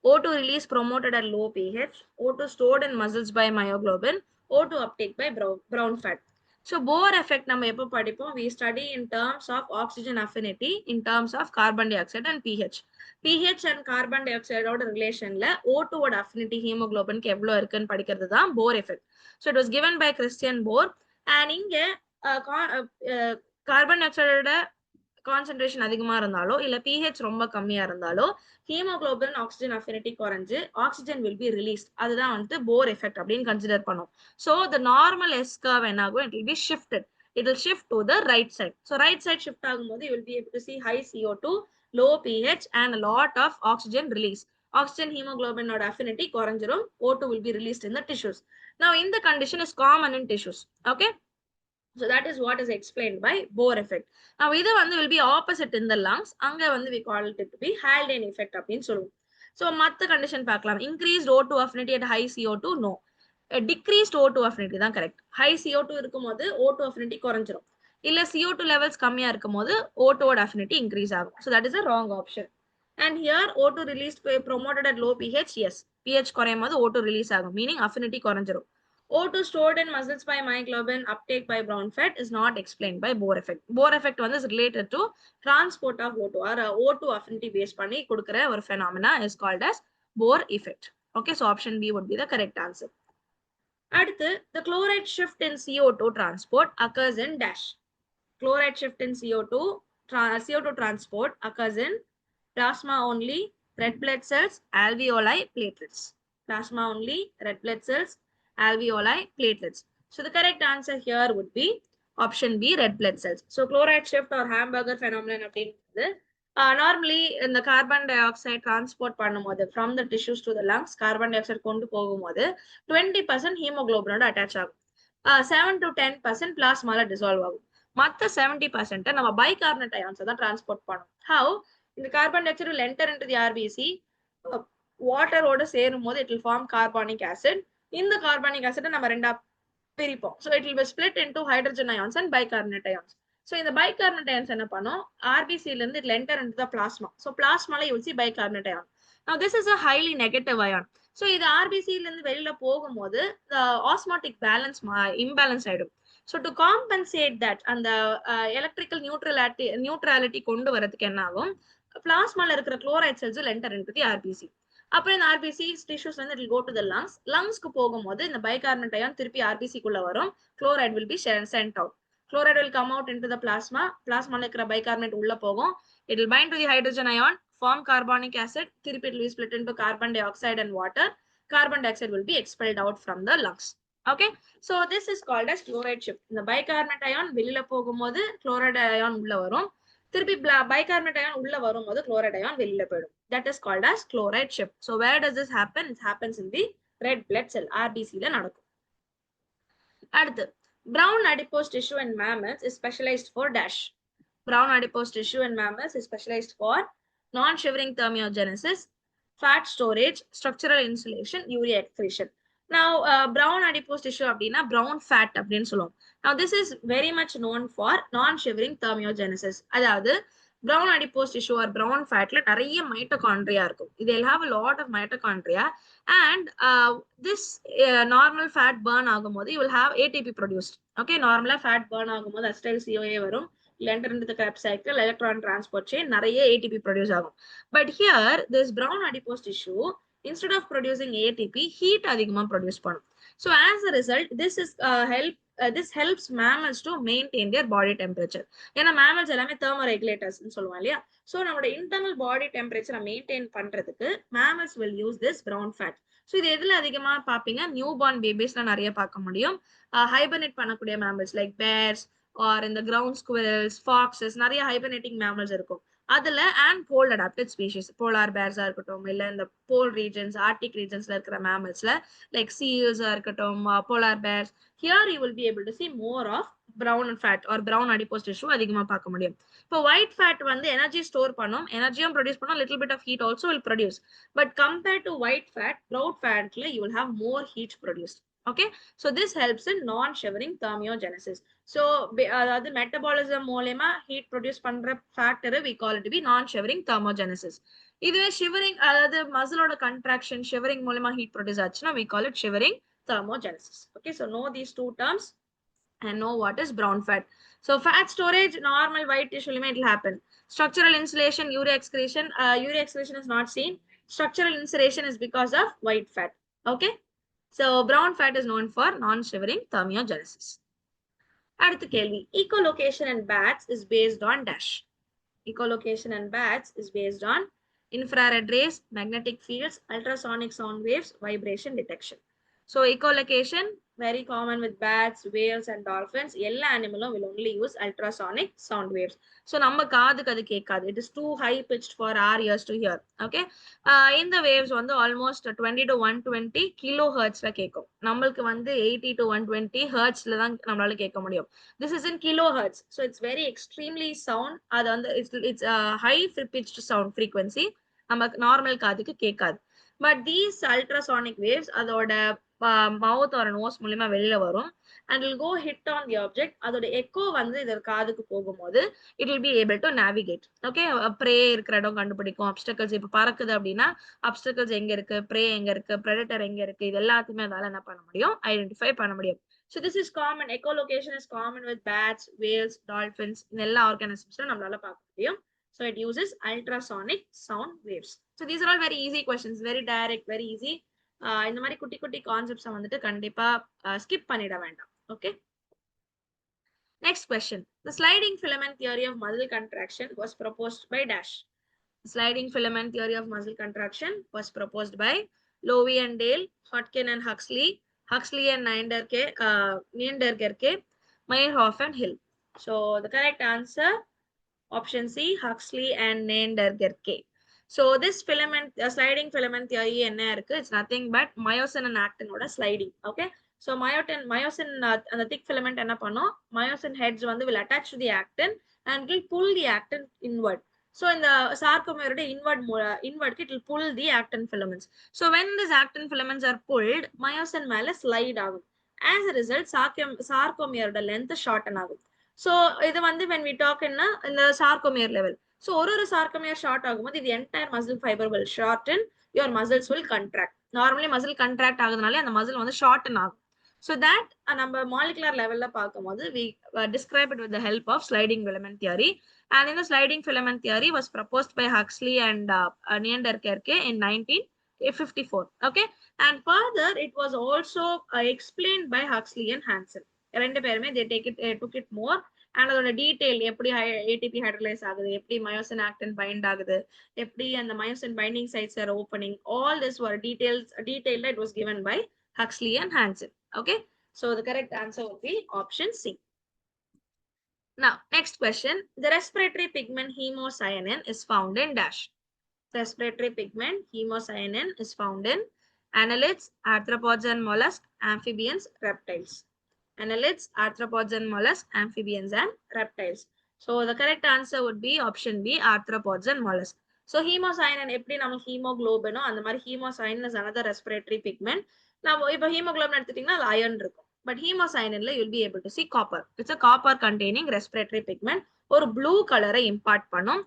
O2 release promoted at low pH, O2 stored in muscles by myoglobin, O2 uptake by brown fat. So Bohr effect நம்ம எப்போ படிப்போம்? We study in terms of oxygen affinity in terms of carbon dioxide and pH. pH and carbon dioxide ஓட ரிலேஷன்ல O2 ஓட affinity ஹீமோகுளோபினுக்கு எவ்வளவு இருக்குன்னு படிக்கிறது தான் Bohr effect. So it was given by Christian Bohr. And இங்க கார்பன் டை ஆக்சைடோட concentration அதிகமா இருந்தாலோ இல்ல pH ரொம்ப கம்மியா இருந்தாலோ ஹீமோகுளோபின் ஆக்சிஜன் அஃபினிட்டி குறைஞ்சு ஆக்சிஜன் வில் பி ரிலீஸ்ட். அதுதான் வந்து போர் எஃபெக்ட் அப்படின்னு கன்சிடர் பண்ணோம். So the normal S curve என்ன ஆகும்? It will be shifted. It will shift to the right side. So right side shift ஆகும்போது you will be able to see high CO2, low pH and a lot of oxygen release. Oxygen hemoglobin ஓட affinity குறைஞ்சிரும். O2 will be released in the tissues. Now in the condition is common in tissues. Okay. So that is what is explained by Bohr effect. Now இது வந்து will be opposite in the lungs. அங்க வந்து we call it to be Haldane effect அப்படின்னு சொல்லுவோம். So மத்த condition பார்க்கலாம். Increased O2 affinity at high CO2 no. Decreased O2 affinity தான் correct. High CO2 இருக்கும்போது O2 affinity குறைஞ்சிரும். இல்ல CO2 levels கம்மியா இருக்கும்போது O2 ஓட affinity increase ஆகும். So that is a wrong option. And here O2 released promoted at low pH. Yes. pH குறையும் போது O2 release ஆகும். Meaning affinity குறைஞ்சிரும். O2 stored in muscles by myoglobin uptake by brown fat is not explained by Bohr effect. Bohr effect is related to transport of O2 or O2 affinity based பண்ணி கொடுக்கிற ஒரு phenomena is called as Bohr effect. Okay, so option B would be the correct answer. அடுத்து, the chloride shift in CO2 transport occurs in dash. Chloride shift in CO2 transport occurs in plasma only, red blood cells, alveoli, platelets. Plasma only, red blood cells, alveoli, platelets. So the correct answer here would be option B, red blood cells. So chloride shift or hamburger phenomenon அப்படின்றது normally இந்த carbon dioxide transport பண்ணும்போது from the tissues to the lungs carbon dioxide கொண்டு போகும்போது 20% hemoglobin attach ஆகும். 7 to 10% plasma dissolve ஆகும். மற்ற 70% நம்ம bicarbonate ions தான் transport பண்ணும். How? இந்த carbon dioxide will enter into the RBC. Water ஓட சேரும் போது it will form carbonic acid. இந்த carbonic acid நம்ம ரெண்டா பிரிப்போம். So it will be split into hydrogen ions and bicarbonate ions. So இந்த bicarbonate ions என்ன பண்ணும்? RBC ல இருந்து it will enter into the plasma. So plasma ல you will see bicarbonate ion. Now this is a highly negative ion. So இது RBC ல இருந்து வெளியில போகும்போது the osmotic balance imbalance ஆயிடும். So to compensate that அந்த electrical neutrality கொண்டு வரதுக்கு என்ன ஆகும்? Plasma ல இருக்கிற chloride cells will enter into the RBC. அப்புறம் இந்த RBC tissues வந்து it will go to the lungs. Lungsக்கு போகும்போது இந்த bicarbonate ion திருப்பி RBC குள்ள வரும். Chloride will be sent out. Chloride will come out into the plasma. Plasma இருக்கிற bicarbonate உள்ள போகும். It will bind to the hydrogen ion, form carbonic acid. திருப்பி it will be split into carbon dioxide and water. Carbon dioxide will be expelled out from the lungs. Okay, so this is called as chloride shift. இந்த bicarbonate ion வெளியில போகும்போது chloride ion உள்ள வரும். திருப்பி bicarbonate ion உள்ள வரும்போது chloride ion வெளியில போயிடும். That is called as chloride shift. So where does this happen? It happens in the red blood cell, RBC ல நடக்கும். அடுத்து, brown adipose tissue in mammals is specialized for dash. Brown adipose tissue in mammals is specialized for non-shivering thermogenesis, fat storage, structural insulation, urea excretion. Now brown adipose tissue அப்படின்னா brown fat அப்படின்னு சொல்லுவோம். Now this is very much known for non-shivering thermogenesis. அதாவது brown adipose tissue or brown fatல நிறைய mitochondria இருக்கும். They'll have a lot of mitochondria and this normal fat burn ஆகும்போது you will have ATP produced. Okay, normal fat burn ஆகும்போது acetyl CoA வரும். Enter into the Krebs cycle, electron transport chain, நிறைய ATP produce ஆகும். But here this brown adipose tissue instead of producing ATP, heat அதிகமா produce பண்ணும். So as a result, this helps mammals to maintain their body temperature. ஏன்னா mammals எல்லாமே thermoregulators ன்னு சொல்லுவோம் இல்லையா? So நம்மளோட internal body temperature maintain பண்றதுக்கு mammals will use this brown fat. So இது எதுல அதிகமா பாப்பீங்க? நியூபார்ன் பேபிஸ்ல நிறைய பார்க்க முடியும். ஹைபர்னேட் பண்ணக்கூடிய mammals like bears or in the ground squirrels, foxes, நிறைய hibernating mammals இருக்கும். அதுல and pole adapted species, polar bears இருக்கட்டும் இல்ல இந்த pole regions, arctic regionsல இருக்கிற mammals like seals இருக்கட்டும், polar bears, here you will be able to see more of brown fat or brown adipose tissue அதிகமா பார்க்க முடியும். இப்போ white fat வந்து energy store பண்ணும், எனர்ஜியும் produce பண்ணும், little bit of heat also will produce. But compared to white fat, brown fatல you will have more heat produced. Okay, so this helps in non-shivering thermogenesis. So அதாவது metabolism மூலமா heat produce பண்ற factor we call it to be non-shivering thermogenesis. இதுவே shivering அதாவது மசிலோட contraction shivering மூலமா heat produce ஆச்சுன்னா we call it shivering thermogenesis. Okay, so know these two terms and know what is brown fat. So fat storage, normal white tissue limit will happen. Structural insulation, urea excretion is not seen. Structural insulation is because of white fat. Okay, so brown fat is known for non-shivering thermogenesis. அடுத்த கேள்வி, echolocation and bats is based on dash. Echolocation and bats is based on infrared rays, magnetic fields, ultrasonic sound waves, vibration detection. So echolocation, very common with bats, whales and dolphins. All animals will only use ultrasonic sound waves. So நம்ம காதுக்கு அது கேட்காது. It is too high pitched for our ears to hear. Okay. இந்த waves வந்து almost 20 to 120 kilohertzல கேட்கும். நம்மளுக்கு வந்து 80 to 120 hertzல தான் நம்மளால கேட்க முடியும். This is in kilohertz. So it's very extremely sound. அது வந்து it's a high pitched sound frequency. நம்ம நார்மல் காதுக்கு கேட்காது. But these ultrasonic waves அதோட மவுத் ஒரு நோஸ் மூலமா வெளியில வரும் and will go hit on the object. அதோட எக்கோ வந்து இதற்கு காதுக்கு போகும்போது it will be able to navigate. Okay, prey இருக்கிற இடம் கண்டுபிடிக்கும். obstacles இப்ப பறக்குது அப்படின்னா obstacles எங்க இருக்கு, prey எங்க இருக்கு, predator எங்க இருக்கு, இது எல்லாத்தையுமே அதால என்ன பண்ண முடியும், ஐடென்டிஃபை பண்ண முடியும். So this is common. Echolocation is common with bats, whales, dolphins. இந்த எல்லா organismsல நம்மளால பார்க்க முடியும். So it uses ultrasonic sound waves. So these are all very easy questions, very direct, very easy. இந்த மாதிரி குட்டி குட்டி கான்செப்ட்ஸ் வந்துட்டு கண்டிப்பா ஸ்கிப் பண்ணிட வேண்டாம். Okay, next question. The sliding filament theory of muscle contraction was proposed by dash. The sliding filament theory of muscle contraction was proposed by Lowy and Dale, Hodgkin and Huxley, Huxley and Niendergerke, Meyerhoff and Hill. So the correct answer, option C, Huxley and Niendergerke. So this filament, sliding filament theory என்ன இருக்கு, it's nothing but myosin and actin ஓட sliding. Okay, so myosin அந்த thick filament என்ன பண்ணும், myosin heads வந்து will attach to the actin and will pull the actin inward. So in the sarcomere inward it will pull the actin filaments. So when these actin filaments are pulled, myosin மேல slide ஆகும். As a result, sarcomere length shorten ஆகும். So இது வந்து when we talk in the sarcomere level. So ஒரு sarcomere short ஆகும்போது the entire muscle fiber will shorten, your muscles will contract. Normally muscle contract ஆகுதுனாலே அந்த muscle வந்து shorten ஆகும். So that நம்ம molecular level ல பார்க்கும்போது we describe it with the help of sliding filament theory. And in the sliding filament theory was proposed by Huxley and Nienderkerke in 1954. Okay, and further it was also explained by Huxley and Hansen. ரெண்டு பேருமே they took it more. And அதோட detail எப்படி ATP hydrolyse ஆகுது, எப்படி myosin actin bind ஆகுது, எப்படி அந்த myosin binding sites are opening, all this were detailed it was given by Huxley and Hansen. Okay, so the correct answer would be option C. Now next question, the respiratory pigment hemocyanin is found in dash. Respiratory pigment hemocyanin is found in annelids, arthropods and mollusks, amphibians, reptiles. Annelids, arthropods and mollusks, amphibians and reptiles. So the correct answer would be option B, arthropods and mollusks. So hemocyanin எப்படி நம்ம ஹீமோகுளோபினோ அந்த மாதிரி hemocyanin is another respiratory pigment. நம்ம இப்போ haemoglobin எடுத்துட்டீங்கன்னா அது iron இருக்கும். But hemocyaninல you'll be able to see copper. It's a copper containing respiratory pigment. ஒரு ப்ளூ கலரை இம்பார்ட் பண்ணும்.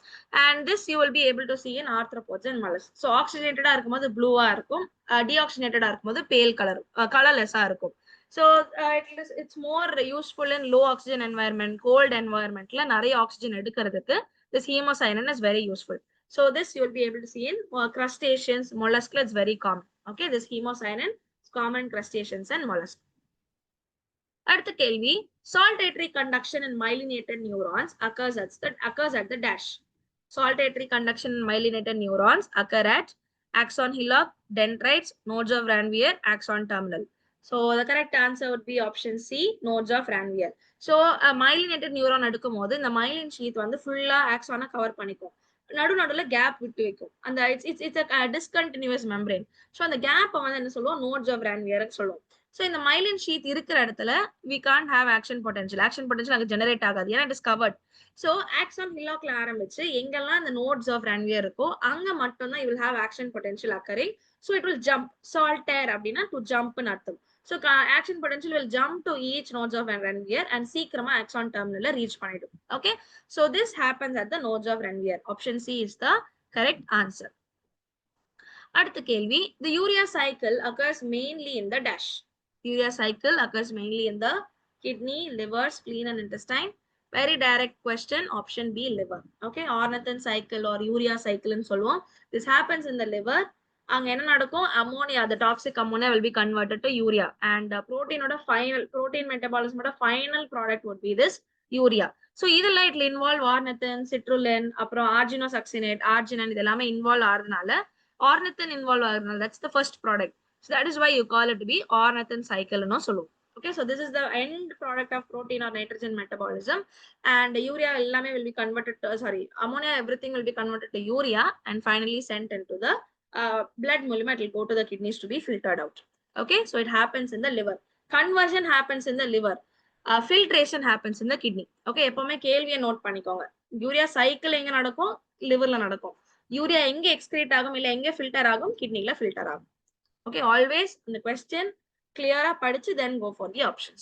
And this you will be able to see in arthropods and mollusks. So oxygenated இருக்கும்போது ப்ளூவா இருக்கும், deoxygenated இருக்கும்போது பேல் colour கலர்லெஸ்ஸா இருக்கும். So it's more useful in low oxygen environment, cold environment la nariya oxygen edukradhukku this hemocyanin is very useful. So this you will be able to see in crustaceans, mollusks, it's very common. Okay, this hemocyanin is common in crustaceans and mollusks. அடுத்த கேள்வி, saltatory conduction in myelinated neurons occurs at the dash. Saltatory conduction in myelinated neurons occur at axon hillock, dendrites, nodes of Ranvier, axon terminal. So the correct answer would be option C, nodes of Ranvier. So myelinated neuron எடுக்கும்போது இந்த myelin sheath வந்து ஃபுல்லா axon cover பண்ணிக்கும். நடுவுல gap விட்டு வைக்கும். அந்த it's a discontinuous membrane. So அந்த கேப் வந்து என்ன சொல்லுவோம், nodes of Ranvier சொல்லுவோம். So இந்த myelin sheath இருக்கிற இடத்துல we can't have action potential. Action potential அங்க ஜெனரேட் ஆகாது, ஏன்னா it is covered. So axon hillockல ஆரம்பிச்சு எங்கெல்லாம் இந்த nodes of Ranvier இருக்கோ அங்க மட்டும் தான் you will have action potential occurring. So it will jump. Saltaire அப்படின்னா to jump ன்னு அர்த்தம். So action potential will jump to each nodes of Ranvier and சீக்கிரமா axon terminal reach பண்ணிடும். Okay, so this happens at the nodes of Ranvier. Option C is the correct answer. அடுத்த கேள்வி, the urea cycle occurs mainly in the dash. Urea cycle occurs mainly in the kidney, liver, spleen, and intestine. Very direct question. Option B, liver. Okay, Ornithine cycle or urea cycle in solvom. This happens in the liver. அங்க என்ன நடக்கும் ammonia, the toxic ammonia will be converted to urea, and protein oda final protein metabolism oda final product would be this urea. So இதுல it will involve ornithine, citrulline, அப்புறம் arginosuccinate, arginine இது எல்லாமே involve ஆறதுனால ornithine involve ஆறதுனால that's the first product. So that is why you call it to be ornithine cycle ன்னு சொல்லுவோம். Okay, so this is the end product of protein or nitrogen metabolism, and urea எல்லாமே will be converted to, sorry, ammonia everything will be converted to urea and finally sent into the blood மூலமா it will go to the kidneys to be filtered out. Okay, so it happens in the liver. Conversion happens in the liver. Filtration happens in the kidney. Okay, எப்பவுமே கேள்வியை note பண்ணிக்கோங்க. Urea cycle எங்க நடக்கும்? லிவர்ல நடக்கும். Urea எங்க excrete ஆகும் இல்ல எங்க ஃபில்டர் ஆகும்? கிட்னில ஃபில்டர் ஆகும். Okay, always in the question clear-ஆ படிச்சு then go for the options.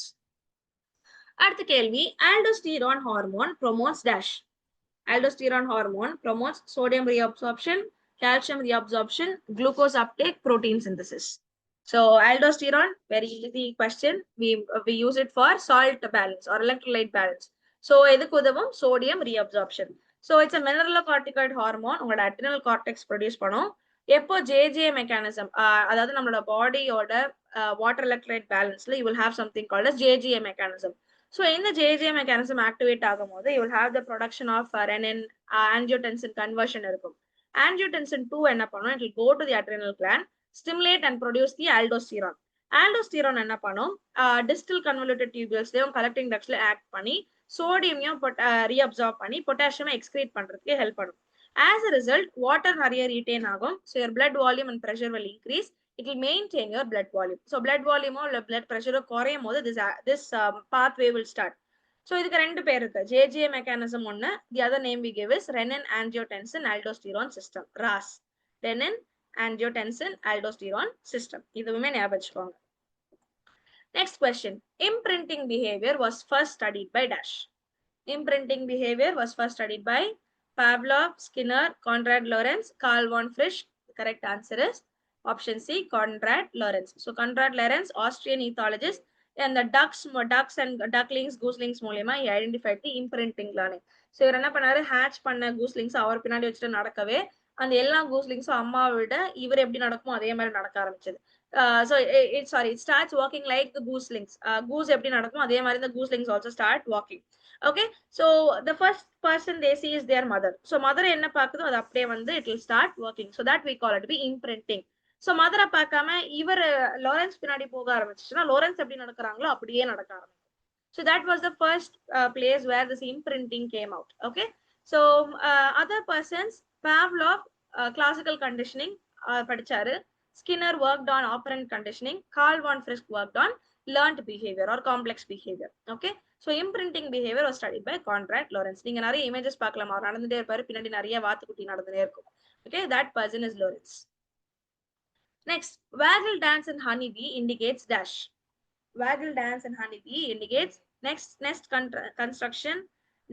அடுத்த கேள்வி, aldosterone hormone promotes dash. Aldosterone hormone promotes sodium reabsorption, calcium reabsorption, glucose uptake, protein synthesis. So aldosterone, very easy question. We use it for salt balance or electrolyte balance. So எதுக்கு உதவும்? Sodium reabsorption. So it's a mineralocorticoid hormone. உங்களோட adrenal cortex produce பண்ணும். எப்போ JJ mechanism, அதாவது நம்மளோட பாடியோட water electrolyte balanceல you will have something called as JJA mechanism. So in the JJA mechanism activate ஆகும்போது you will have the production of renin, angiotensin conversion இருக்கும். Angiotensin 2 என்ன பண்ணும்? It will go to the adrenal gland, stimulate and produce the aldosterone. Aldosterone என்ன பண்ணும்? Distal convoluted tubules collecting ductsல act பண்ணி சோடியமையும் reabsorb பண்ணி potassium excrete பண்றதுக்கு help பண்ணும். As a result, water நிறைய retain ஆகும். So your blood volume and pressure will increase. It will maintain your blood volume. So blood volume or blood pressure குறையும் போது this pathway will start. So இதுக்கு ரெண்டு பேர் இருக்கு. JJA mechanism ஒன்னு, the other name we give is renin angiotensin aldosterone system, RAS. Renin angiotensin aldosterone system. இதுவுமே ஞாபகம் வச்சுக்கோங்க. Next question. Imprinting behavior was first studied by dash. Imprinting behavior was first studied by Pavlov, Skinner, Konrad Lorenz, Carl von Frisch. The correct answer is option C, Konrad Lorenz. So Konrad Lorenz, Austrian ethologist, and the ducks and ducklings, gooselings மூலமா he identified the imprinting learning. So இவர் என்ன பண்ணாரு? Hatch பண்ண கூஸ்லிங்ஸ் அவர் பின்னாடி வச்சுட்டு நடக்கவே அந்த எல்லா கூஸ்லிங்ஸும் அம்மாவை விட இவர் எப்படி நடக்குமோ அதே மாதிரி நடக்க ஆரம்பிச்சது. So it starts walking like the gooselings. Goose எப்படி நடக்குமோ அதே மாதிரி the gooselings also start walking. Okay, so the first person they see is their mother. So mother என்ன பாக்குதோ அது அப்படியே வந்து it will start working. So that we call it to be imprinting. So mother பார்க்காம இவர் Lawrence பின்னாடி போக ஆரம்பிச்சுன்னா Lawrence எப்படி நடக்கிறாங்களோ அப்படியே நடக்க ஆரம்பிக்கும். So that was the first place where this imprinting came out. Okay, so other persons, Pavlov classical conditioning படிச்சாரு. Skinner worked on operant conditioning. Carl von Frisch worked on learned behavior or complex behavior. Okay, so imprinting behavior was studied by Konrad Lorenz. நீங்க நிறைய images பார்க்கலாம். அவர் நடந்துட்டே இருப்பாரு, பின்னாடி நிறைய வாத்துக்குட்டி நடந்துட்டே இருக்கும். Okay, that person is Lorenz. Next, waggle dance in honeybee indicates dash. Waggle dance in honeybee indicates nest construction,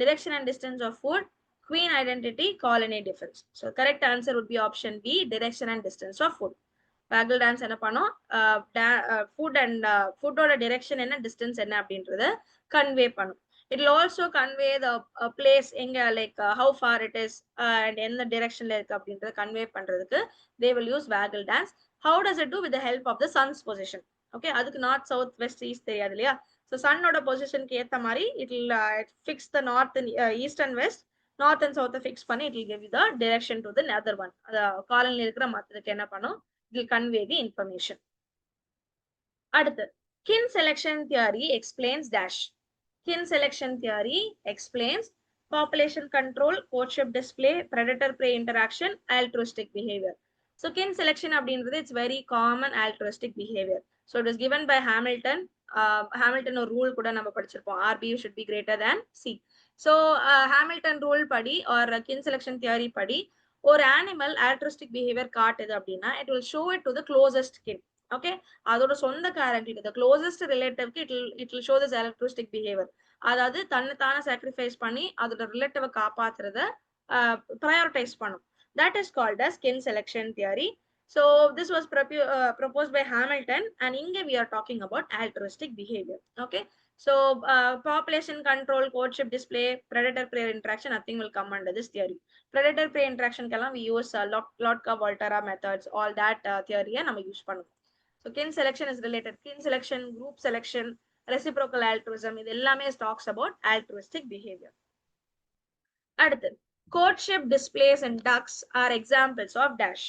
direction and distance of food, queen identity, colony defense. So correct answer would be option B, direction and distance of food. Waggle dance என்ன பண்ணும்? Food and food-ஓட direction என்ன, distance என்ன அப்படின்றத convey பண்ணும். It will also convey the place எங்க, like how far it is and எந்த directionல இருக்கு அப்படின்றத convey பண்றதுக்கு they will use waggle dance. How does it do? With the help of the sun's position. Okay, அதுக்கு north, south, west, east தெரியாது இல்லையா? So sun-ஓட positionக்கு ஏத்த மாதிரி it will fix the north and east and west. North and south fix பண்ணி it will give you the direction to the other one. அந்த காலனில இருக்கிற மத்ததுக்கு என்ன பண்ணும்? It will convey the information. அடுத்து, kin selection theory explains dash. Kin selection theory explains population control, courtship display, predator-prey interaction, altruistic behavior. So kin selection அப்படின்றது it's very common altruistic behavior. So it was given by Hamilton. Hamilton ஒரு rule கூட நம்ம படிச்சிருப்போம். RB should be greater than C. So Hamilton rule படி or kin selection theory படி ஒரு animal altruistic behavior காட்டுது அப்படின்னா it will show it to the closest kin. Okay, அதோட சொந்தக்காரங்க, the closest relative it will show this altruistic behavior. அதாவது தன்னைத்தான sacrifice பண்ணி அதோட ரிலேட்டிவை காப்பாத்துறத prioritize பண்ணும். That is called as kin selection theory. So this was proposed by Hamilton, and inge we are talking about altruistic behavior. Okay, so population control, courtship display, predator prey interaction, nothing will come under this theory. Predator prey interaction kalam we use Lotka Volterra methods, all that theory நம்ம use பண்ணுவோம். So kin selection is related, kin selection, group selection, reciprocal altruism, இது எல்லாமே talks about altruistic behavior. அடுத்து, courtship displays in ducks are examples of dash.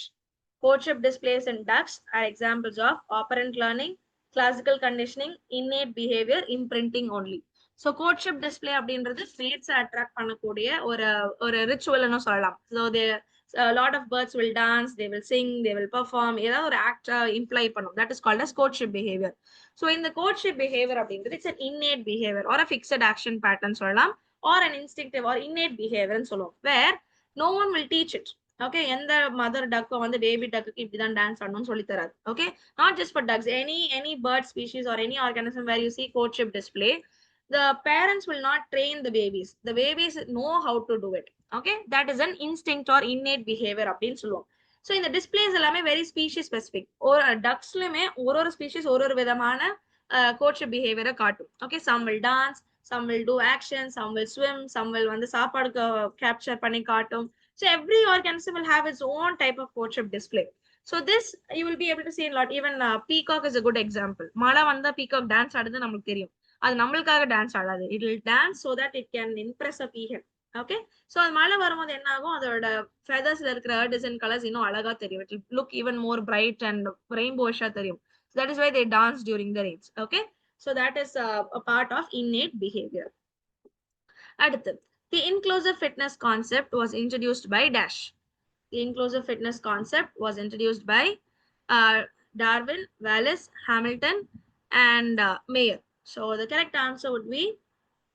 Courtship displays in ducks are examples of operant learning, classical conditioning, innate behavior, imprinting only. So courtship display அப்படின்றது mates attract பண்ணக்கூடிய ஒரு ரிச்சுவல்னு சொல்லலாம். So they a lot of birds will dance, they will sing, they will perform, ஏதாவது ஒரு act imply பண்ணும். That is called as courtship behavior. So in the courtship behavior அப்படின்றது it's an innate behavior or a fixed action pattern சொல்லலாம், or an instinctive or innate behavior ன்னு சொல்லுவோம், where no one will teach it. Okay, எந்த mother டக்கோ வந்து baby டக்குக்கு இப்படிதான் dance ஆடணும்னு சொல்லி தராது. Okay, not just for ducks, any bird species or any organism where you see courtship display, the parents will not train the babies. The babies know how to do it. Okay, that is an instinct or innate behavior அப்படின்னு சொல்லுவோம். So இந்த displays எல்லாமே very species specific. ஒரு ducksலயுமே ஒரு species ஒரு விதமான courtship behavior காட்டும். Okay, some will dance, some will do action, some will swim, some will வந்து சாப்பாடு capture பண்ணி காட்டும். So every organism will have its own type of courtship display. So this you will be able to see a lot. Even peacock is a good example. மழை வந்தா peacock dance ஆடுது நமக்கு தெரியும். அது நம்மளுக்காக டான்ஸ் ஆடாது. It will dance so that it can impress a peahen. Okay, so அது மழை வரும்போது என்ன ஆகும், அதோட feathersல இருக்கிற iridescent colors இன்னும் அழகா தெரியும். It will look even more bright and rainbowish-ஆ தெரியும். So that is why they dance during the rains. Okay, so that is a part of innate behavior. அடுத்து, the inclusive fitness concept was introduced by dash. The inclusive fitness concept was introduced by Darwin, Wallace, Hamilton, and Mayer. So the correct answer would be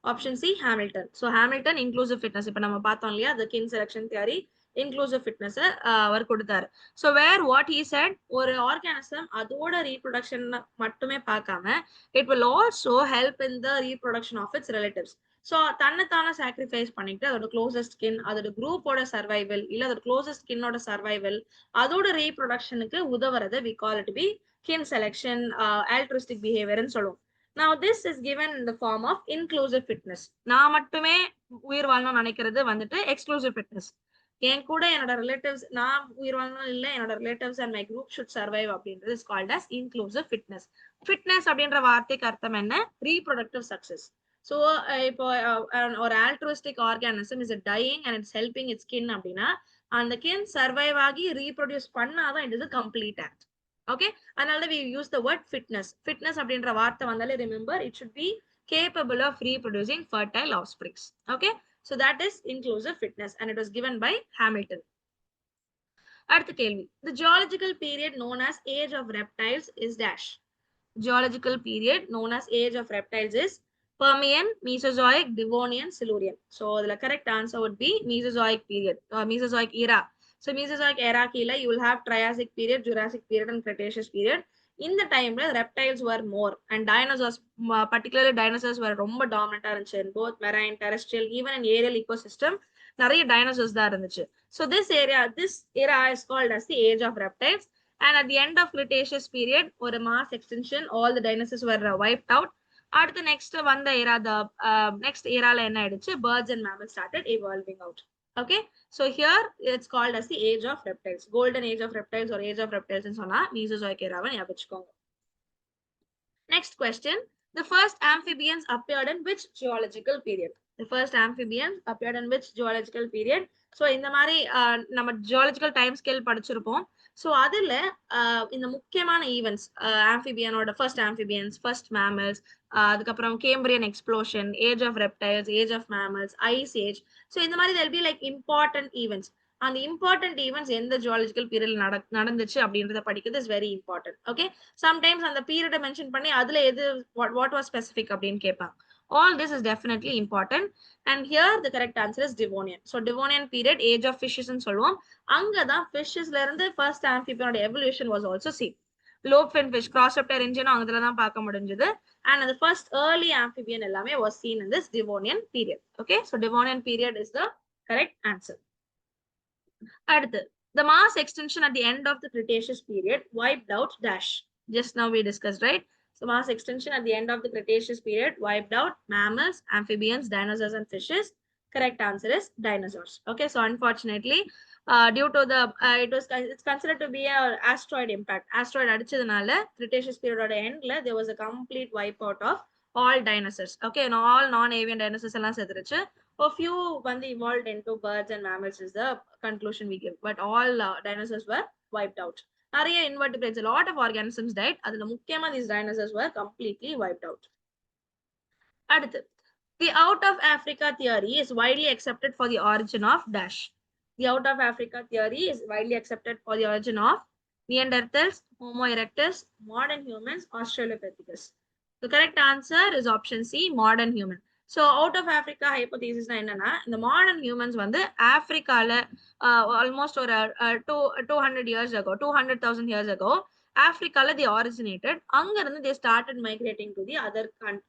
option C, Hamilton. So Hamilton inclusive fitness. இப்ப நம்ம பார்த்தோம் இல்லையா, the kin selection theory, inclusive fitness அவர் கொடுத்தாரு. So where what he said, ஒரு organism அதோட reproduction மட்டுமே பார்க்காம, it will also help in the reproduction of its relatives. So தன்னைத்தான சாக்ரிஃபைஸ் பண்ணிட்டு அதோட க்ளோசஸ்ட் ஸ்கின், அதோட குரூப்போட சர்வைவல், இல்ல அதோட க்ளோசஸ்ட் ஸ்கின்னோட சர்வைவல், அதோட ரீப்ரொடக்ஷனுக்கு உதவுறத we call it to be kin selection, altruistic behavior ன்னு சொல்லுவோம். Now this is given in the form of inclusive fitness. நான் மட்டுமே உயிர் வாழணும்னு நினைக்கிறது வந்துட்டு exclusive fitness. என் கூட என்னோட ரிலேட்டிவ்ஸ், நான் உயிர் வாழணும் இல்ல, என்னோட relatives and my group should survive அப்படின்றது is called as inclusive fitness. Fitness அப்படின்ற வார்த்தைக்கு அர்த்தம் என்ன, ரீப்ரொடக்டிவ் சக்சஸ். ஸோ இப்போ ஒரு altruistic organism is dying and its helping its skin அப்படின்னா, அந்த கின் சர்வைவ் ஆகி ரீப்ரொடியூஸ் பண்ணாதான் it is a complete act. Okay, அதனால we use the word fitness. Fitness அப்படின்ற வார்த்தை வந்தாலே remember it should be capable of reproducing fertile offsprings. Okay, so that is inclusive fitness and it was given by Hamilton. அடுத்த கேள்வி, the geological period known as age of reptiles is dash. Geological period known as age of reptiles is Permian, Mesozoic, Devonian, Silurian. So the correct answer would be Mesozoic period, Mesozoic era. So Mesozoic era கீழ you will have Triassic period, Jurassic period and Cretaceous period. In the time reptiles were more and dinosaurs, particularly dinosaurs were ரொம்ப dominant இருந்துச்சு in both marine, terrestrial, even in aerial ecosystem. நிறைய dinosaurs தான் இருந்துச்சு. So this era is called as the age of reptiles. And at the end of Cretaceous period, ஒரு mass extinction, all the dinosaurs were wiped out. அடுத்து next வந்த era, the next eraல என்ன ஆயிடுச்சு, birds and mammals started evolving out. Okay, so here it's called as the age of reptiles, golden age of reptiles or age of reptiles ன்னு சொன்னா Mesozoic era ஞாபகம் வச்சுக்கோங்க. Next question, the first amphibians appeared in which geological period? The first amphibians appeared in which geological period? So இந்த மாதிரி நம்ம geological time scale படிச்சிருப்போம். ஸோ அதில் இந்த முக்கியமான ஈவெண்ட்ஸ், ஆம்பிபியனோட ஃபர்ஸ்ட் ஆம்பிபியன்ஸ், ஃபர்ஸ்ட் மேமல்ஸ், அதுக்கப்புறம் Cambrian explosion, age of reptiles, age of mammals, ice age. So இந்த மாதிரி they'll be like important events. அந்த இம்பார்ட்டன்ட் ஈவெண்ட்ஸ் எந்த ஜியாலஜிக்கல் பீரியட்ல நடந்துச்சு அப்படின்றத படிக்கிறது is very important. Okay, sometimes அந்த பீரியடை மென்ஷன் பண்ணி அதுல எது வாட் வாஸ் ஸ்பெசிஃபிக் அப்படின்னு கேட்பாங்க. All this is definitely important. And here the correct answer is Devonian. So Devonian period, age of fishes ன்னு சொல்லுவோம். அங்கதான் ஃபிஷஸ்ல இருந்து ஃபர்ஸ்ட் ஆம்பிபியனோட evolution was also seen. Lobe fin fish, crossreptile engine அங்கதுல தான் பார்க்க முடிஞ்சது. And the first early amphibian எல்லாமே was seen in this Devonian period. Okay, so Devonian period is the correct answer. அடுத்து, The mass extinction at the end of the Cretaceous period wiped out dash. Just now we discussed, right? So mass extinction at the end of the Cretaceous period wiped out mammals, amphibians, dinosaurs, and fishes. Correct answer is dinosaurs. Okay, so unfortunately, due to the it's considered to be a asteroid impact. Asteroid அடிச்சதுனால Cretaceous period endல there was a complete wipeout of all dinosaurs. Okay, and all non-avian dinosaurs எல்லாம் செத்துருச்சு. A few வந்து evolved into birds and mammals is the conclusion we give. But all dinosaurs were wiped out. நிறைய invertebrates, a lot of organisms died. அதுல முக்கியமா these dinosaurs were completely wiped out. அடுத்து, the out of Africa theory is widely accepted for the origin of dash. The out of Africa theory is widely accepted for the origin of Neanderthals, Homo erectus, modern humans, Australopithecus. The correct answer is option C, modern human. So out of Africa hypothesis என்னன்னா இந்த modern humans வந்து ஆப்பிரிக்கால almost ஒரு 200 years ago, 200,000 years ago, ஆப்பிரிக்கால they originated. அங்க இருந்து they started migrating to the other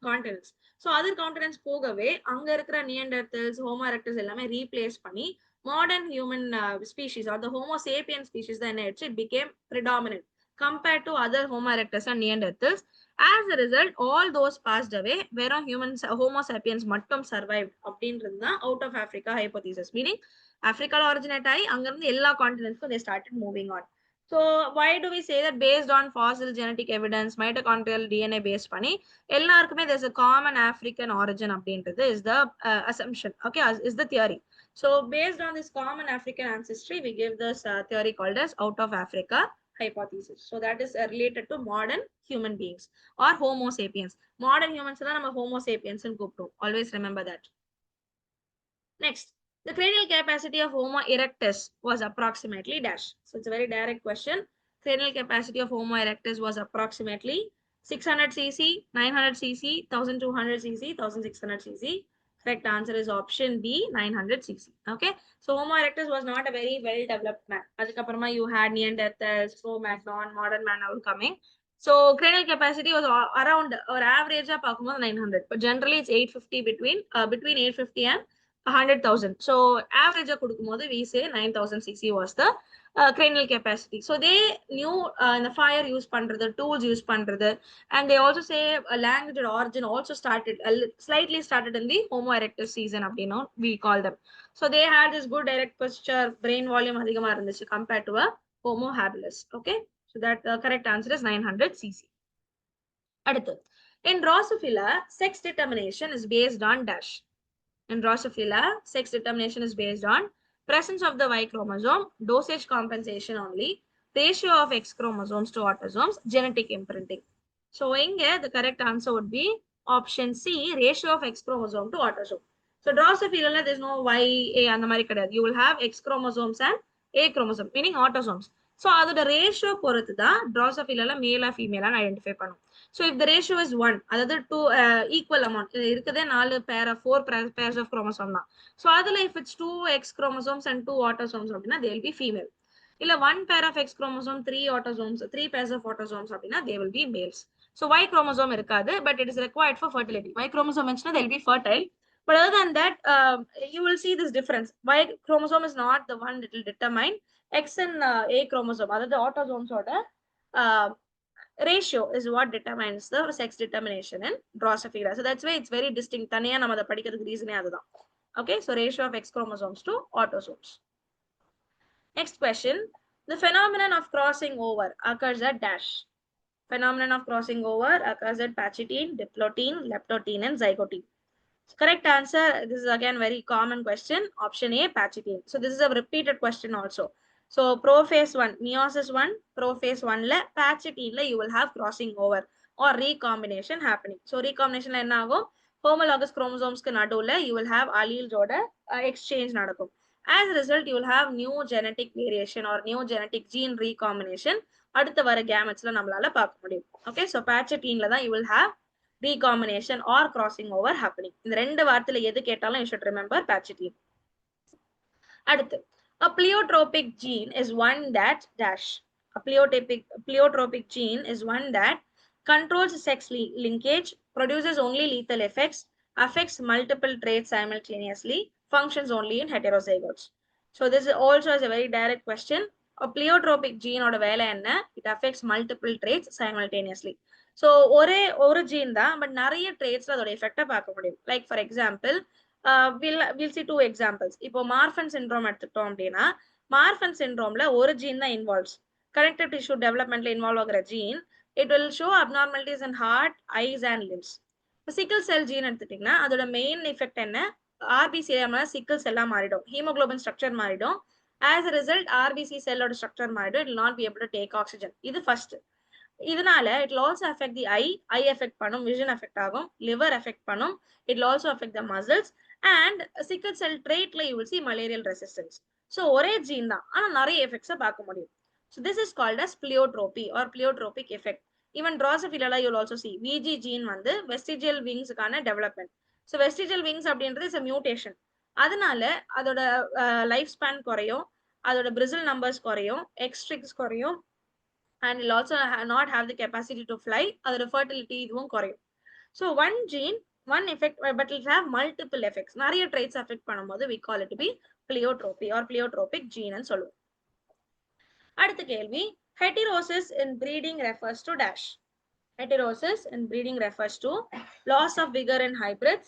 continents. So other continents போகவே அங்க இருக்கிற நியண்டர்தல்ஸ், ஹோமோ எரெக்டஸ் எல்லாமே ரீப்ளேஸ் பண்ணி modern human species or the Homo sapien species தான் என்ன ஆயிடுச்சு, it became predominant compared to other Homo erectus and Neanderthals. As a result all those passed away, வெறும் humans Homo sapiens மட்டும் survive அப்படின்றது தான் out of Africa hypothesis. Meaning ஆப்பிரிக்கால originate ஆகி அங்கிருந்து எல்லா கான்டினென்ட்ஸ்க்கும் they started moving on. So why do we say that? Based on fossil genetic evidence, mitochondrial DNA based பண்ணி எல்லாருக்குமே there's a common African origin அப்படின்றது is the assumption. Okay, is the theory. So based on this common African ancestry, we give this theory called as out of Africa hypothesis. So that is related to modern human beings or Homo sapiens. Modern humans தான் நம்ம Homo sapiens ன்னு கூப்பிடுவோம். Always remember that. Next, the cranial capacity of Homo erectus was approximately dash. So it's a very direct question. Cranial capacity of Homo erectus was approximately 600 cc, 900 cc, 1200 cc, 1600 cc. Correct answer is option B, 900 cc. Okay, so Homo erectus was not a very well developed man. அதுக்கப்புறமா you had Neanderthals, Cro-Magnon, modern man all coming. So cranial capacity was around or average பார்க்கும்போது 900, but generally it's 850 between 850 and 100,000. So average கொடுக்கும்போது we say 9,000 cc was the cranial capacity. So they knew the fire use பண்றது, tools use பண்றது, and they also say a language origin also started slightly started in the Homo erectus season அப்படினோ we call them. So they had this good direct posture, brain volume அதிகமா இருந்துச்சு compared to a Homo habilis. Okay, so that correct answer is 900 cc. அடுத்து, in Drosophila, sex determination is based on dash. In Drosophila, sex determination is based on presence of the Y chromosome, dosage compensation only, ratio of X chromosomes to autosomes, genetic imprinting. So here the correct answer would be option C, ratio of X chromosome to autosome. So Drosophila, there is no Y A and the mari kadiyadhu. You will have X chromosomes and A chromosome, meaning autosomes. So அதோட ratio பொறுத்து தான் Drosophila மேலா ஃபீமேலா identify பண்ணும். So if the ratio is 1, அதாவது 2 equal amount, இருக்குதே 4 pair of 4 pairs of chromosome தான். So அதுல if it's 2 X chromosomes and 2 autosomes அப்படின்னா they will be female. இல்ல 1 pair of X chromosome, 3 autosomes, 3 pairs of autosomes அப்படின்னா they will be males. So Y chromosome இருக்காது, but it is required for fertility. Y chromosome mentioned they will be fertile. But other than that, you will see this difference. Y chromosome is not the one that will determine X and A chromosome. அதாவது autosomes ஓட ratio is what determines the sex determination in Drosophila. So that's why it's very distinct. தனியா நம்ம அதை படிக்கிறதுக்கு ரீசனே அதுதான். Okay, so ratio of X chromosomes to autosomes. Next question, the phenomenon of crossing over occurs at dash. Phenomenon of crossing over occurs at pachytene, diplotin, leptotin, and zygotine. So correct answer, this is again very common question, option A, pachytene. So this is a repeated question also. So prophase 1, meiosis 1, prophase 1 la pachytene la you will have crossing over or recombination happening. So recombination la enna agum, homologous chromosomes ku nadula you will have alleles oda exchange nadakum. As a result, you will have new genetic variation or new genetic gene recombination அடுத்த வர gametes la நம்மளால பார்க்க முடியும். Okay, so pachytene la தான் you will have recombination or crossing over happening. இந்த ரெண்டு வார்த்தையில எது கேட்டாலும் you should remember pachytene. அடுத்து, a pleiotropic gene is one that dash. A pleiotropic gene is one that controls sex linkage, produces only lethal effects, affects multiple traits simultaneously, functions only in heterozygotes. So this is also is a very direct question. A pleiotropic gene ஓட வேலை என்ன? It affects multiple traits simultaneously. So ஒரு gene தான், but நிறைய traits அதோட effect பார்க்க முடியும். Like for example, we'll see two examples. இப்போ Marfan syndrome எடுத்துட்டோம் அப்படின்னா, Marfan syndromeல ஒரு gene தான் involves. Connective tissue developmentல involve ஆகிற gene, it will show abnormalities in heart, eyes and limbs. Sickle cell gene எடுத்துட்டீங்கன்னா, அதோட main effect என்ன? RBC sickle cell மாறிடும், hemoglobin structure மாறிடும். As a result, RBC cell structure மாறிடும். It will not be able to take oxygen. இது first. இதனால it will also affect the eye affect பண்ணும், vision affect ஆகும், liver affect பண்ணும், it will also affect the muscles, and sickle cell traitல you will see malarial resistance. So ஒரே gene தான், ஆனா நிறைய effects பார்க்க முடியும். So this is called as pleiotropy or pleiotropic effect. Even Drosophila you will also see VG gene வந்து vestigial wings கான development. So vestigial wings அப்படின்றது is a mutation. அதனால அதோட லைஃப் ஸ்பேன் குறையும், அதோட bristle numbers குறையும், egg streaks குறையும், and will also not have the capacity to fly, அதோட fertility இதுவும் குறையும். So one gene, one effect, but it will have multiple effects. நிறைய traits affect பண்ணும்போது we call it to be pleiotropy or pleiotropic gene ன்னு சொல்லுவோம். அடுத்த கேள்வி, heterosis in breeding refers to dash. Heterosis in breeding refers to loss of vigor in hybrids,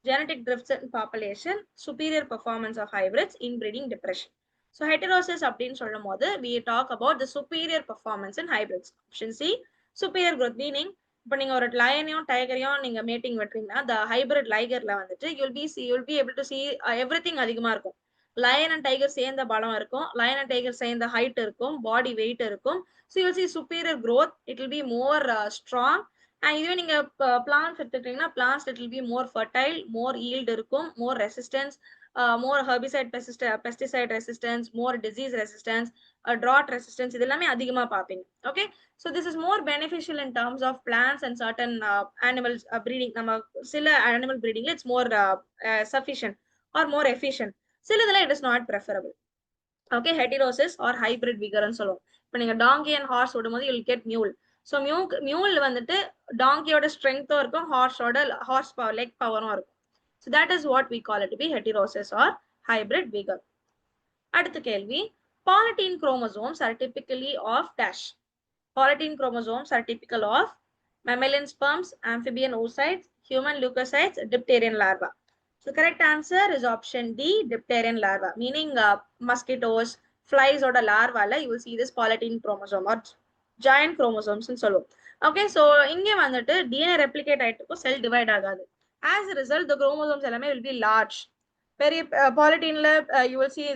genetic drifts in population, superior performance of hybrids, inbreeding depression. So heterosis அப்படின்னு சொல்லும் போது we talk about the superior performance in hybrids. Option C, superior growth, meaning இப்போ நீங்க ஒரு லயனையும் டைகரையும் நீங்க matting வெட்டுறீங்கன்னா the hybrid ligerல வந்துட்டு you'll be able to see everything அதிகமா இருக்கும். லயன் அண்ட் டைகர் சேர்ந்த பலம் இருக்கும், லயன் அண்ட் டைகர் சேர்ந்த ஹைட் இருக்கும், பாடி வெயிட் இருக்கும். So you'll see superior growth, it will be more strong. And even நீங்க plants எடுத்துட்டீங்கன்னா plants it will be more fertile, more yield இருக்கும், more resistance, more herbicide pesticide resistance, more disease resistance, drought resistance, இது எல்லாமே அதிகமா பார்ப்பீங்க. Okay, so this is more beneficial in terms of plants and certain animals breeding. நம்ம சில animal breeding it's more sufficient or more efficient. சிலதுல it is not preferable. Okay, heterosis or hybrid vigor ன்னு சொல்லுவோம். இப்போ நீங்க donkey and horse விடும்போது you'll get mule. So mule வந்துட்டு donkeyயோட strength இருக்கும், horse power leg powerம் இருக்கும். So that is what we call it to be heterosis or hybrid vigor. அடுத்த கேள்வி, polytene chromosomes are typically of dash. Polytene chromosomes are typical of mammalian sperms, amphibian oocytes, human leukocytes, dipterian larva. So the correct answer is option D, dipterian larva, meaning mosquitoes, flies or larva you will see this polytene chromosome or giant chromosomes ன்னு சொல்லுவோம். Okay, so இங்க வந்துட்டு DNA replicate ஆயிட்டு cell divide ஆகாது. As a result, the chromosomes எல்லாமே will be large. பெரிய polyteneல you will see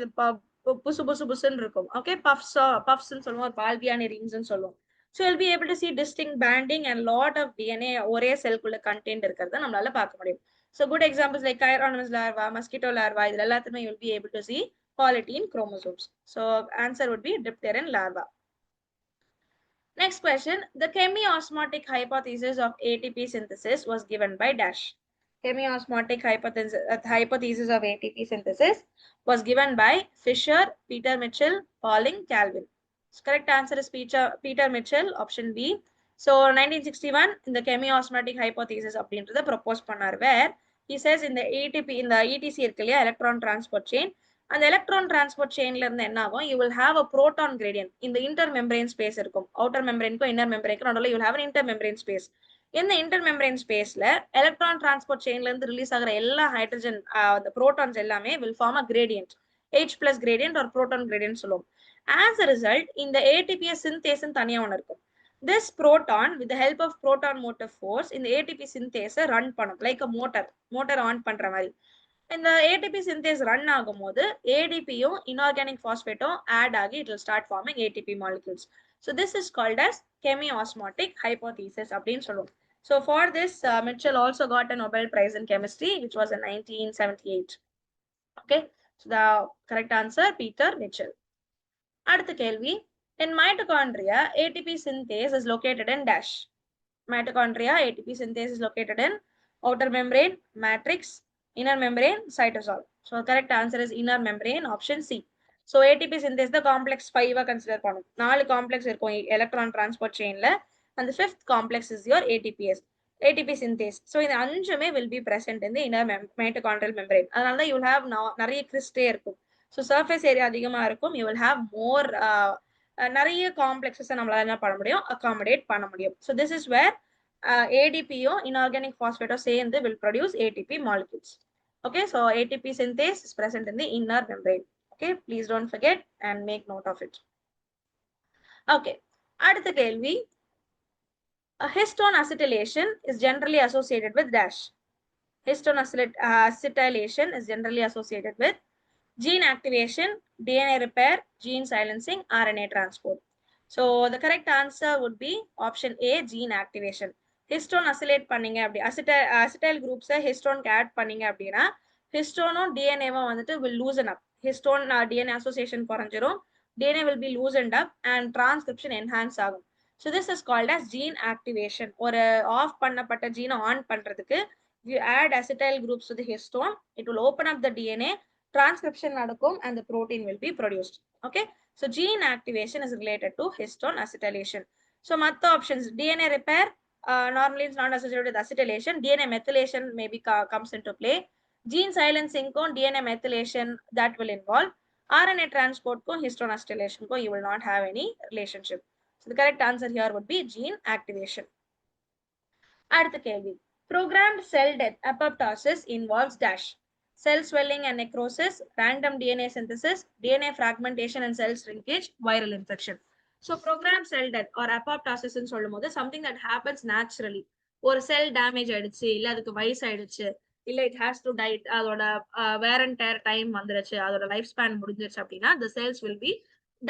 புசு புசு புசுன்னு இருக்கும். Okay, puffs ன்னு சொல்லுவோம், Balbiani rings ன்னு சொல்லுவோம். So you'll be able to see distinct banding and lot of DNA ஒரே செல்குள்ள contained இருக்கிறத நம்மளால பார்க்க முடியும். So good examples like Chironomus larva, mosquito larva, இது எல்லாத்துமே you'll be able to see polytene chromosomes. So answer would be dipteran larva. Next question, the chemiosmotic hypothesis of ATP synthesis was given by dash. Chemiosmotic hypothesis of ATP synthesis was given by Fisher, Peter Mitchell, Pauling, Calvin. So correct answer is Peter Mitchell, option B. So 1961 in the chemiosmotic hypothesis அப்படின்றத propose பண்ணார், where he says in the ATP, in the ETC இருக்கு இல்லையா, electron transport chain, அந்த electron transport செயின்ல இருந்து என்ன ஆகும், you will have a proton gradient in the intermembrane space இருக்கும், outer membraneக்கும் inner membraneக்கும் நடுவுல you will have an intermembrane space. இந்த intermembrane spaceல electron transport chainல இருந்து ரிலீஸ் ஆகிற எல்லா ஹைட்ரஜன் the protons எல்லாமே will form a gradient, H plus gradient or proton gradient சொல்லுவோம். As a result, இந்த ATP synthase தனியா ஒன்று இருக்கும். This proton with the help of proton motive force இந்த ATP synthase run பண்ணும், like a motor on பண்ற மாதிரி. இந்த ATP synthase run ஆகும்போது ADPயும் inorganic phosphateம் add ஆகி it will start forming ATP molecules. So this is called as chemiosmotic hypothesis அப்படின்னு சொல்லுவோம். So for this Mitchell also got a Nobel Prize in chemistry which was in 1978. Okay, so the correct answer Peter Mitchell. அடுத்த கேள்வி, in mitochondria ATP synthase is located in dash. Mitochondria ATP synthase is located in outer membrane, matrix, inner membrane, cytosol. So correct answer is inner membrane, option C. So ATP synthase the complex 5 consider பண்ணும், 4 complex இருக்கும் electron transport chainல, and the 5th complex is your ATP synthase. So இந்த அஞ்சுமே will be present in the inner mitochondrial membrane. அதனால தான் you will have நிறைய cristae இருக்கும். So surface area அதிகமா இருக்கும். You will have more நிறைய complexes நம்மளால என்ன பண்ண முடியும், அகாமடேட் பண்ண முடியும். ஸோ திஸ் இஸ் வேர் ADPயும் இன்ஆர்கானிக் பாஸ்பேட்டோ சேர்ந்து will produce ATP molecules. Okay, so ATP synthase is present in the inner membrane. Okay, please don't forget and make note of it. Okay, அடுத்த கேள்வி, histone acetylation is generally associated with dash. Histone acetylation is generally associated with gene activation, DNA repair, gene silencing, RNA transport. So the correct answer would be option A, gene activation. Histone acetylate பண்ணீங்க அப்படி acetyl groups histone add பண்ணீங்க அப்படின்னா ஹிஸ்டோனும் டிஎன்ஏவும் வந்துட்டு will loosen up. Histone DNA association குறைஞ்சிரும், DNA will be loosened up and transcription enhance ஆகும். So this is called as gene activation. ஒரு of பண்ணப்பட்ட ஜீனை on பண்றதுக்கு you add acetyl groups to the histone, it will open up the DNA, transcription நடக்கும் and the protein will be produced. Okay, so gene activation is related to histone acetylation. So மற்ற options, DNA repair normally is not associated with acetylation. DNA methylation maybe comes into play. Gene silencing ko DNA methylation that will involve. RNA transport ko histone acetylation ko you will not have any relationship. So the correct answer here would be gene activation. அடுத்த கேள்வி, programmed cell death apoptosis involves dash. Cell swelling and necrosis, random DNA synthesis, DNA fragmentation and cell shrinkage, viral infection. So programmed cell death or apoptosis ன்னு சொல்லும்போது something that happens naturally. ஒரு செல் damage ஆயிடுச்சு, இல்ல அதுக்கு வயசு ஆயிடுச்சு, இல்ல it has to die, அதோட wear and tear டைம் வந்துருச்சு, அதோட லைஃப் ஸ்பேன் முடிஞ்சிருச்சு அப்படின்னா the cells will be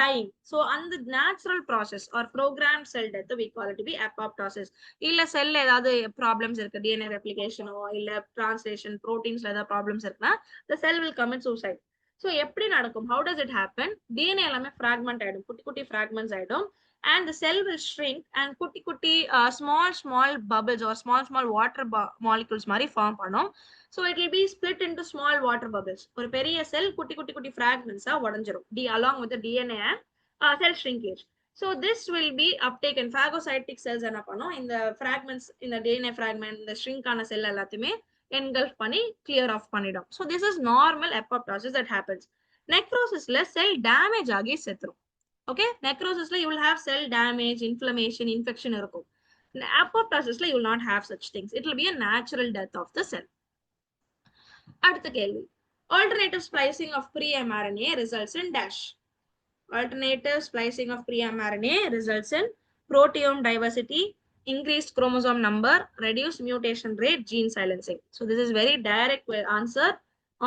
dying. So அந்த natural process or programmed cell death we call it to be apoptosis. இல்ல செல்ல ஏதாவது ப்ராப்ளம்ஸ் இருக்கு, டிஎன்ஏ ரெப்ளிகேஷனோ இல்ல டிரான்ஸ்லேஷன் ப்ரோட்டீன்ஸ்ல ஏதாவது ப்ராப்ளம்ஸ் இருக்குன்னா the cell will commit suicide. So எப்படி நடக்கும், how does it happen? DNA எல்லாமே ஃப்ராக்மெண்ட் ஆயிடும், குட்டி குட்டி ஃப்ராக்மெண்ட்ஸ் ஆயிடும், and the cell will shrink and குட்டி குட்டி small bubbles or small water molecules மாதிரி ஃபார்ம் பண்ணும். So it will be split into small water bubbles. ஒரு பெரிய செல் குட்டி குட்டி ஃப்ராக்மெண்ட்ஸா உடைஞ்சிரும் along with the DNA and cell shrinkage. So this will be uptaken. Phagocytic cells என்ன பண்ணும், இந்த fragments, இந்த DNA fragment, இந்த shrink ஆன செல் எல்லாத்தையுமே engulf பண்ணி clear off பண்ணிடும். So this is normal apoptosis that happens. Necrosisல cell damage ஆகி செத்துரும். Okay, necrosisல you will have cell damage, inflammation, infection இருக்கும். Apoptosisல you will not have such things. It will be a natural death of the cell. அடுத்த கேள்வி, alternative splicing of pre-mRNA results in dash. Alternative splicing of pre-mRNA results in proteome diversity, increased chromosome number, reduced mutation rate, gene silencing. So this is very direct answer,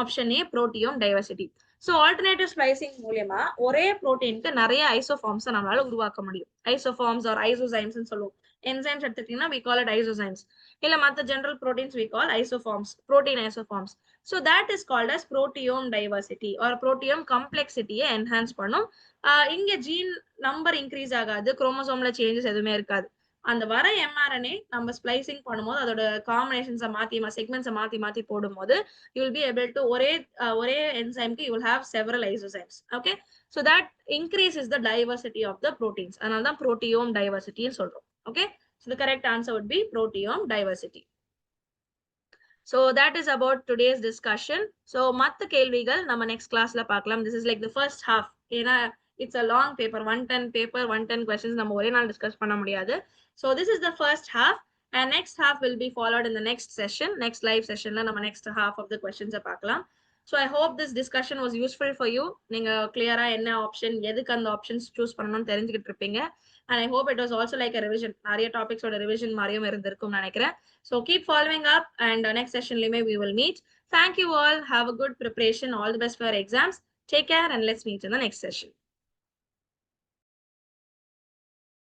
option A, proteome diversity. So alternative splicing மூலமா ஒரே புரோட்டீனுக்கு நிறைய isoforms நம்மளால உருவாக்க முடியும். Isoforms or isozymes ன்னு சொல்லுவோம். enzymes எடுத்துக்கிட்டீங்கன்னா we call it isozymes. இல்ல மத்த general proteins we call isoforms, protein isoforms. So that is called as proteome diversity or proteome complexity enhance பண்ணும். இங்க ஜீன் நம்பர் இன்க்ரீஸ் ஆகாது, குரோமோசோம்ல சேஞ்சஸ் எதுவுமே இருக்காது. அந்த வர mRNA நம்ம ஸ்ப்ளைசிங் பண்ணும்போது அதோட காம்பினேஷன்ஸை செக்மெண்ட்ஸை மாத்தி போடும்போது you will be able to ஒரே என்சைம்க்கு you will have several isozymes. Okay, so that increases the diversity of the proteins. அதனால தான் proteome diversity ன்னு சொல்றோம். Okay, so the correct answer would be proteome diversity. So that is about today's discussion. So மத்த கேள்விகள் நம்ம next classல பார்க்கலாம். This is like the first half. ஏன்னா it's a long paper, 110 paper, 110 questions நம்ம ஒரே நாள் டிஸ்கஸ் பண்ண முடியாது. So this is the first half and next half will be followed in the next session. Next live sessionல நம்ம next half of the questions பார்க்கலாம். So I hope this discussion was useful for you. நீங்க clear-ஆ என்ன option, எதுக்கு அந்த options choose பண்ணணும்னு தெரிஞ்சுக்கிட்டு இருப்பீங்க. And I hope it was also like a revision. நிறைய டாபிக்ஸ் ஓட ரிவிஷன் மாதிரியும் இருந்திருக்கும்னு நினைக்கிறேன். So keep following up and next session we will meet. Thank you all. Have a good preparation. All the best for your exams. Take care and let's meet in the next session.